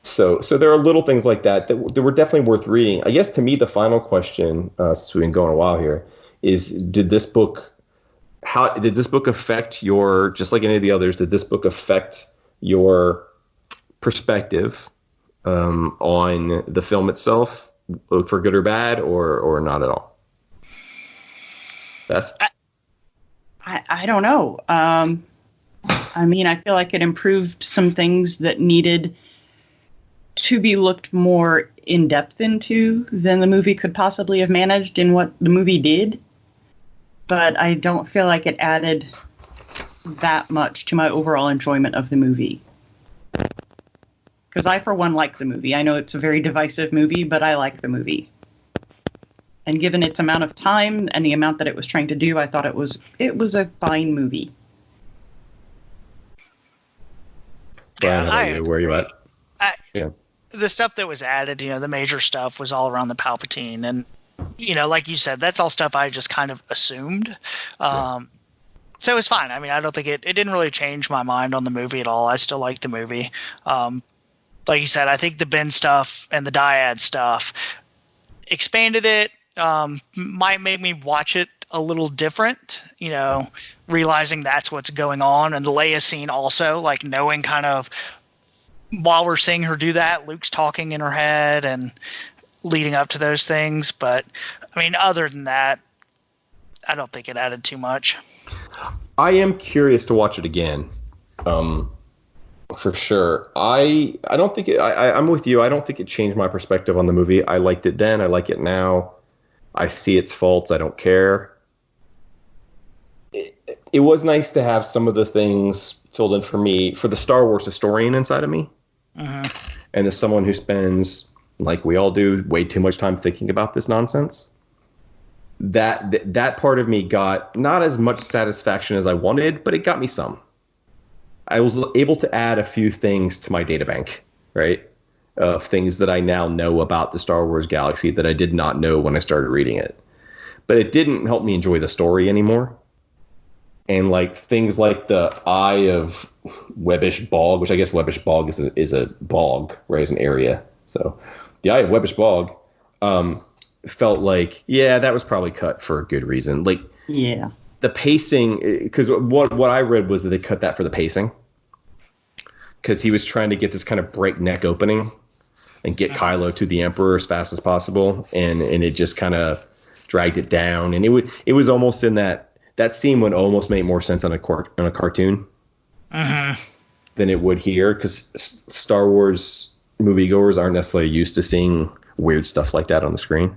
So there are little things like that were definitely worth reading. I guess to me, the final question, since we've been going a while here, is did this book affect your, just like any of the others, did this book affect your perspective on the film itself, for good or bad, or not at all? Beth? I don't know. I feel like it improved some things that needed to be looked more in depth into than the movie could possibly have managed in what the movie did. But I don't feel like it added that much to my overall enjoyment of the movie. Because I, for one, like the movie. I know it's a very divisive movie, but I like the movie. And given its amount of time and the amount that it was trying to do, I thought it was a fine movie. Brian, where are you at? The stuff that was added, the major stuff was all around the Palpatine. And, like you said, that's all stuff I just kind of assumed. So it was fine. I don't think it didn't really change my mind on the movie at all. I still like the movie. Like you said, I think the Ben stuff and the dyad stuff expanded it, might make me watch it a little different, realizing that's what's going on. And the Leia scene also, like knowing kind of while we're seeing her do that, Luke's talking in her head and leading up to those things. But other than that, I don't think it added too much. I am curious to watch it again. For sure. I don't think I'm with you. I don't think it changed my perspective on the movie. I liked it then. I like it now. I see its faults. I don't care. It was nice to have some of the things filled in for me, for the Star Wars historian inside of me. Uh-huh. And as someone who spends, like we all do, way too much time thinking about this nonsense. That part of me got not as much satisfaction as I wanted, but it got me some. I was able to add a few things to my databank, right? Of things that I now know about the Star Wars galaxy that I did not know when I started reading it. But it didn't help me enjoy the story anymore. And like things like the Eye of Webbish Bog, which I guess Webbish Bog is a bog, right? It's an area. So the Eye of Webbish Bog felt like, yeah, that was probably cut for a good reason. Like, yeah, the pacing, because what I read was that they cut that for the pacing. Because he was trying to get this kind of breakneck opening and get Kylo to the Emperor as fast as possible, and it just kind of dragged it down. And it was almost in that scene would almost make more sense on a cartoon than it would here, because Star Wars moviegoers aren't necessarily used to seeing weird stuff like that on the screen.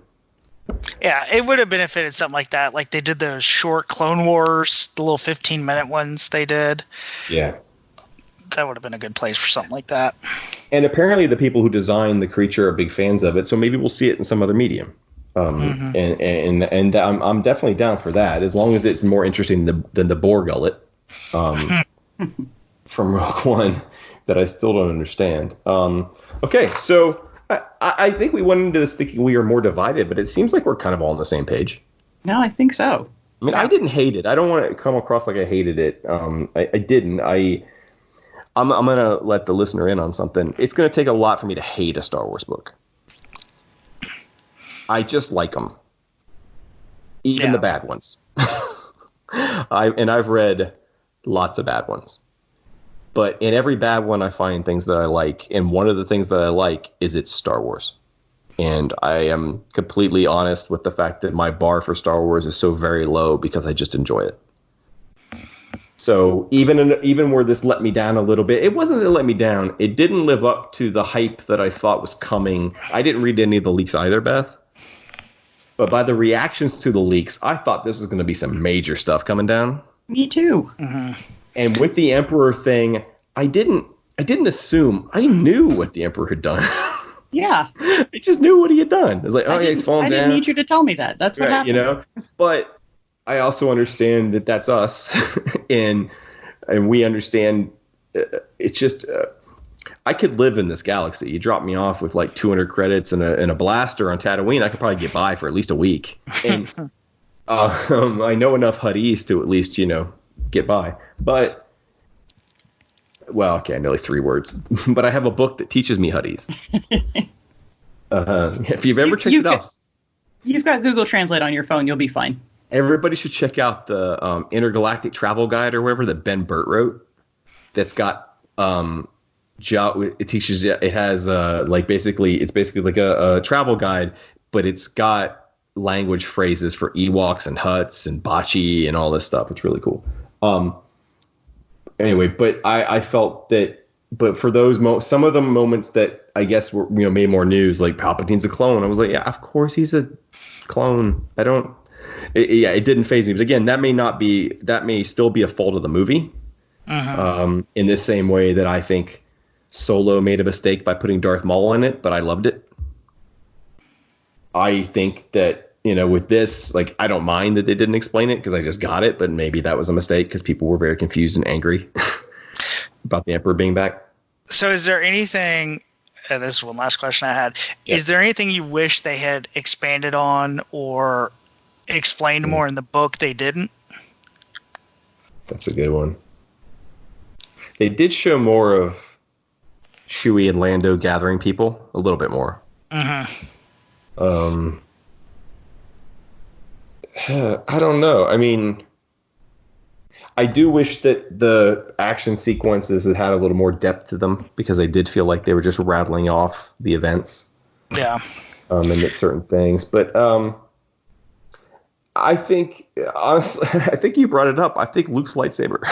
Yeah, it would have benefited something like that. Like they did those short Clone Wars, the little 15-minute ones they did. Yeah. That would have been a good place for something like that. And apparently the people who designed the creature are big fans of it, so maybe we'll see it in some other medium. And I'm definitely down for that, as long as it's more interesting than the boar gullet from Rogue One that I still don't understand. Okay, so I think we went into this thinking we are more divided, but it seems like we're kind of all on the same page. No, I think so. I mean, I didn't hate it. I don't want to come across like I hated it. I didn't. I'm going to let the listener in on something. It's going to take a lot for me to hate a Star Wars book. I just like them. Even the bad ones. I've read lots of bad ones. But in every bad one, I find things that I like. And one of the things that I like is it's Star Wars. And I am completely honest with the fact that my bar for Star Wars is so very low because I just enjoy it. So even where this let me down a little bit, it wasn't that it let me down. It didn't live up to the hype that I thought was coming. I didn't read any of the leaks either, Beth. But by the reactions to the leaks, I thought this was going to be some major stuff coming down. Me too. Mm-hmm. And with the Emperor thing, I didn't assume. I knew what the Emperor had done. Yeah. I just knew what he had done. It was like, oh yeah, he's fallen down. I didn't need you to tell me that. That's what happened. You know? But I also understand that that's us. and we understand it's just I could live in this galaxy. You drop me off with like 200 credits and a blaster on Tatooine, I could probably get by for at least a week. And I know enough Huttese to at least, get by. But, well, okay, I know like 3 words. But I have a book that teaches me Huttese. If you've ever checked it out. You've got Google Translate on your phone. You'll be fine. Everybody should check out the Intergalactic Travel Guide or whatever that Ben Burt wrote. That's got it teaches. It has it's basically like a travel guide, but it's got language phrases for Ewoks and Hutts and Bocce and all this stuff. It's really cool. Anyway, but I felt that, but for those some of the moments that I guess were made more news, like Palpatine's a clone. I was like, yeah, of course he's a clone. It didn't faze me. But again, that may still be a fault of the movie. Uh-huh. In the same way that I think Solo made a mistake by putting Darth Maul in it, but I loved it. I think that, with this, like, I don't mind that they didn't explain it because I just got it, but maybe that was a mistake because people were very confused and angry about the Emperor being back. So is there anything, and this is one last question I had, is there anything you wish they had expanded on or explained more in the book they didn't? That's a good one. They did show more of Chewie and Lando gathering people, a little bit more. Uh-huh. I don't know. I mean, I do wish that the action sequences had a little more depth to them because I did feel like they were just rattling off the events. Yeah. And at certain things. But I think, honestly, I think you brought it up. I think Luke's lightsaber.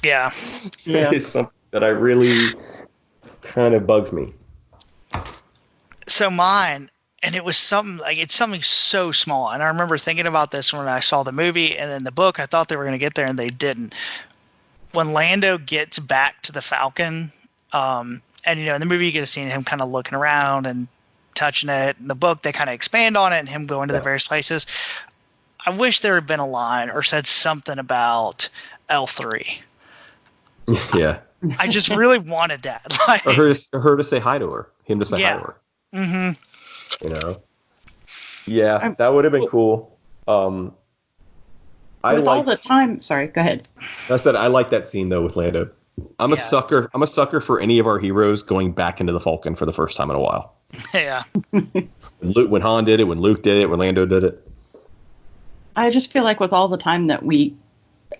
Yeah. It's something that I really kind of bugs me. So mine, and it was it's something so small. And I remember thinking about this when I saw the movie and then the book. I thought they were going to get there and they didn't. When Lando gets back to the Falcon, and in the movie you get to see him kind of looking around and touching it. In the book they kind of expand on it and him going to the various places. I wish there had been a line or said something about L3. Yeah. I just really wanted that. Or her to say hi to her. Him to say hi to her. Mm-hmm. Yeah, that would have been cool. All the time. Sorry, go ahead. I said I like that scene though with Lando. I'm a sucker for any of our heroes going back into the Falcon for the first time in a while. Yeah. When Han did it, when Luke did it, when Lando did it. I just feel like with all the time that we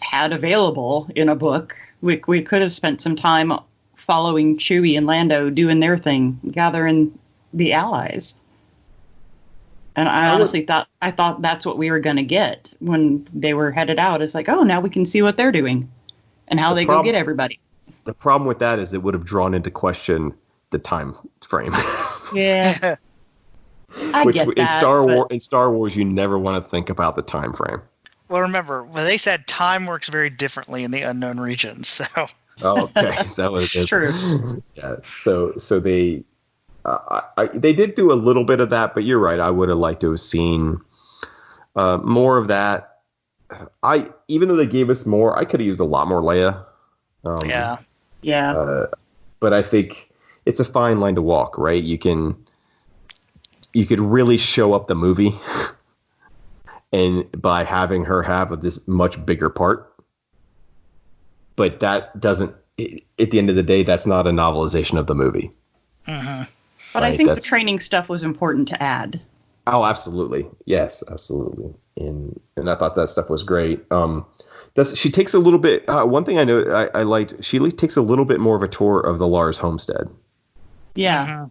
had available in a book, we could have spent some time following Chewie and Lando doing their thing, gathering the allies. And I honestly thought that's what we were going to get when they were headed out. It's like, oh, now we can see what they're doing and how they go get everybody. The problem with that is it would have drawn into question the time frame. Yeah. I get that. In Star Wars, you never want to think about the time frame. Well, remember, they said time works very differently in the unknown regions. So. Oh, okay. That was true. Yeah. So they did do a little bit of that, but you're right. I would have liked to have seen more of that. Even though they gave us more, I could have used a lot more Leia. Yeah. But I think it's a fine line to walk, right? You could really show up the movie, and by having her have this much bigger part. But that doesn't. At the end of the day, that's not a novelization of the movie. Mm-hmm. But right? I think the training stuff was important to add. Oh, absolutely. Yes, absolutely. And I thought that stuff was great. She takes a little bit. One thing I know I liked. She takes a little bit more of a tour of the Lars homestead. Yeah,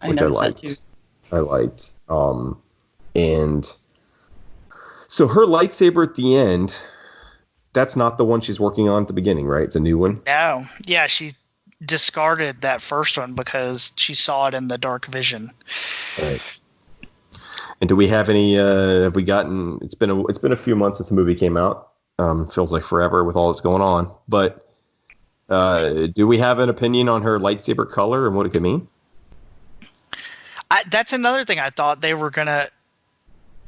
which I liked. That too. I liked. And so her lightsaber at the end. That's not the one she's working on at the beginning, right? It's a new one. No, yeah, she discarded that first one because she saw it in the dark vision. Right. And do we have any? Have we gotten? It's been a few months since the movie came out. Feels like forever with all that's going on. But do we have an opinion on her lightsaber color and what it could mean? That's another thing I thought they were gonna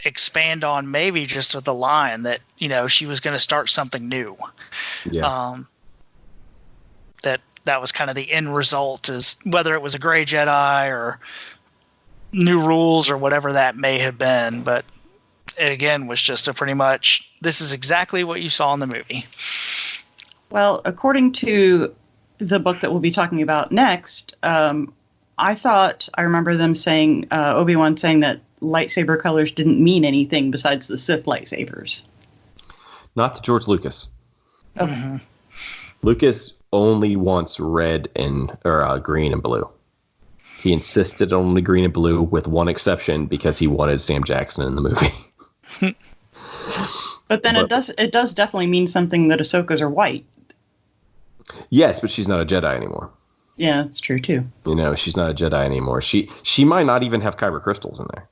expand on, maybe just with the line that she was gonna start something new. Yeah. That was kind of the end result, is whether it was a gray Jedi or new rules or whatever that may have been, but it again was just a pretty much, this is exactly what you saw in the movie. Well, according to the book that we'll be talking about next, I remember them saying, Obi-Wan saying that lightsaber colors didn't mean anything besides the Sith lightsabers. Not to George Lucas. Okay. Mm-hmm. Lucas only wants red or green and blue. He insisted on only green and blue, with one exception, because he wanted Sam Jackson in the movie. But it does definitely mean something that Ahsoka's are white. Yes, but she's not a Jedi anymore. Yeah, that's true too. She's not a Jedi anymore. She might not even have kyber crystals in there.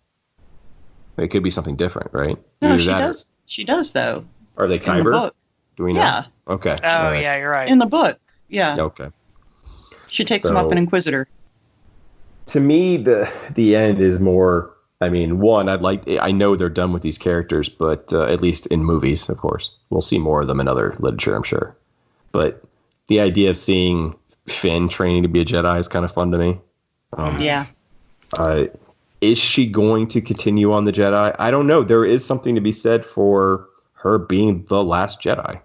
It could be something different, right? No, she does. She does, though. Are they kyber? In the book. Do we know? Yeah. Okay. Oh, right. Yeah, you're right. In the book. Yeah. Okay. She takes him up an Inquisitor. To me, the end is more. I mean, I know they're done with these characters, but at least in movies, of course, we'll see more of them in other literature, I'm sure. But the idea of seeing Finn training to be a Jedi is kind of fun to me. Yeah. Is she going to continue on the Jedi? I don't know. There is something to be said for her being the last Jedi,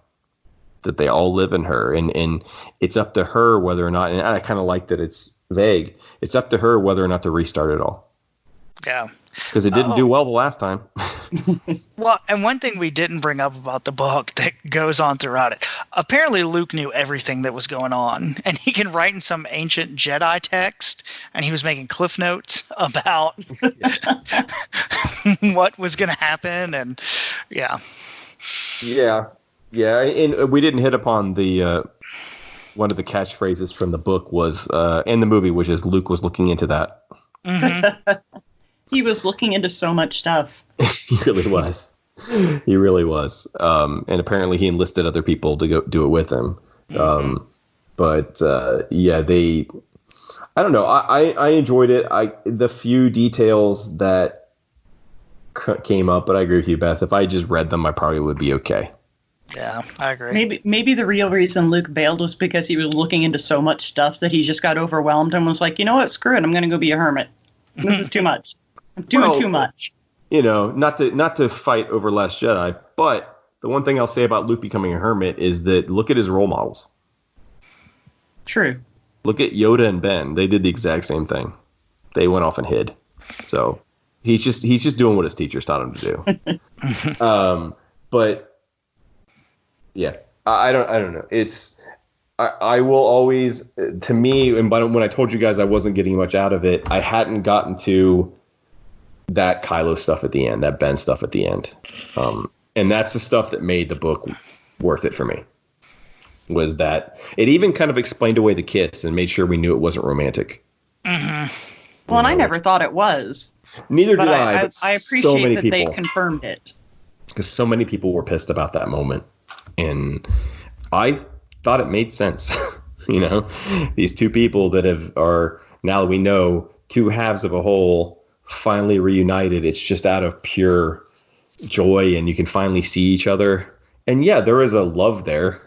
that they all live in her, and it's up to her whether or not. And I kind of like that it's vague. It's up to her whether or not to restart it all. Yeah. Because it didn't do well the last time. Well, and one thing we didn't bring up about the book that goes on throughout it, apparently Luke knew everything that was going on, and he can write in some ancient Jedi text, and he was making cliff notes about what was going to happen, and yeah. And we didn't hit upon the one of the catchphrases from the book was in the movie, which is Luke was looking into that. Mm-hmm. He was looking into so much stuff. He really was. And apparently he enlisted other people to go do it with him. I don't know. I enjoyed it. The few details that came up, but I agree with you, Beth. If I just read them, I probably would be okay. Yeah, I agree. Maybe the real reason Luke bailed was because he was looking into so much stuff that he just got overwhelmed and was like, you know what, screw it, I'm going to go be a hermit. This is too much. I'm doing too much. Not to fight over Last Jedi, but the one thing I'll say about Luke becoming a hermit is that look at his role models. True. Look at Yoda and Ben. They did the exact same thing. They went off and hid. So he's just doing what his teachers taught him to do. But yeah, I don't know. I will always, to me, and when I told you guys I wasn't getting much out of it, I hadn't gotten to that Kylo stuff at the end, that Ben stuff at the end. And that's the stuff that made the book worth it for me, was that it even kind of explained away the kiss and made sure we knew it wasn't romantic. Mm-hmm. Well, and I never thought it was. Neither did I, but I appreciate so many that people, they confirmed it. Because so many people were pissed about that moment. And I thought it made sense. These two people that are, now we know, two halves of a whole, finally reunited. It's just out of pure joy, and you can finally see each other. And yeah, there is a love there.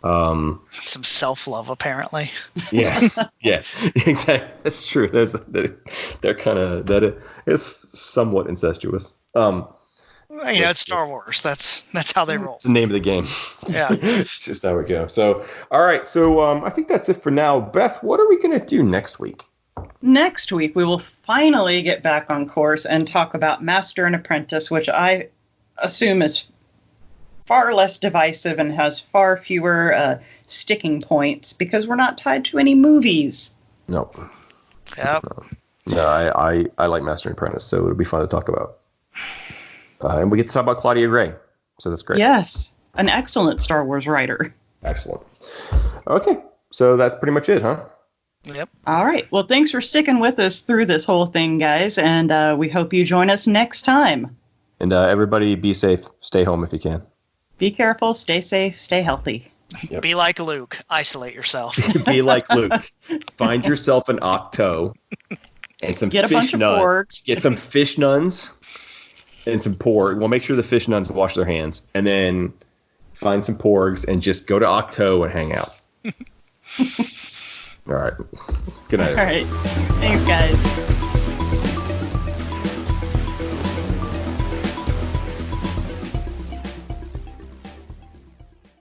Some self-love, apparently. Yeah, exactly. That's true. They're kind of, that is somewhat incestuous. It's Star Wars. That's how they roll. It's the name of the game. Yeah. It's just how we go. So, all right. So I think that's it for now. Beth, what are we going to do next week? Next week, we will finally get back on course and talk about Master and Apprentice, which I assume is far less divisive and has far fewer sticking points because we're not tied to any movies. Nope. Yep. No, I like Master and Apprentice, so it'll be fun to talk about. And we get to talk about Claudia Gray, so that's great. Yes, an excellent Star Wars writer. Excellent. Okay, so that's pretty much it, huh? Yep. All right. Well, thanks for sticking with us through this whole thing, guys, and we hope you join us next time. And everybody be safe. Stay home if you can. Be careful, stay safe, stay healthy. Yep. Be like Luke. Isolate yourself. Be like Luke. Find yourself an octo and some Get a fish bunch of nuns. porgs. Get some fish nuns and some porg. Well, make sure the fish nuns wash their hands. And then find some porgs and just go to octo and hang out. All right. Good night. All right. Thanks, guys.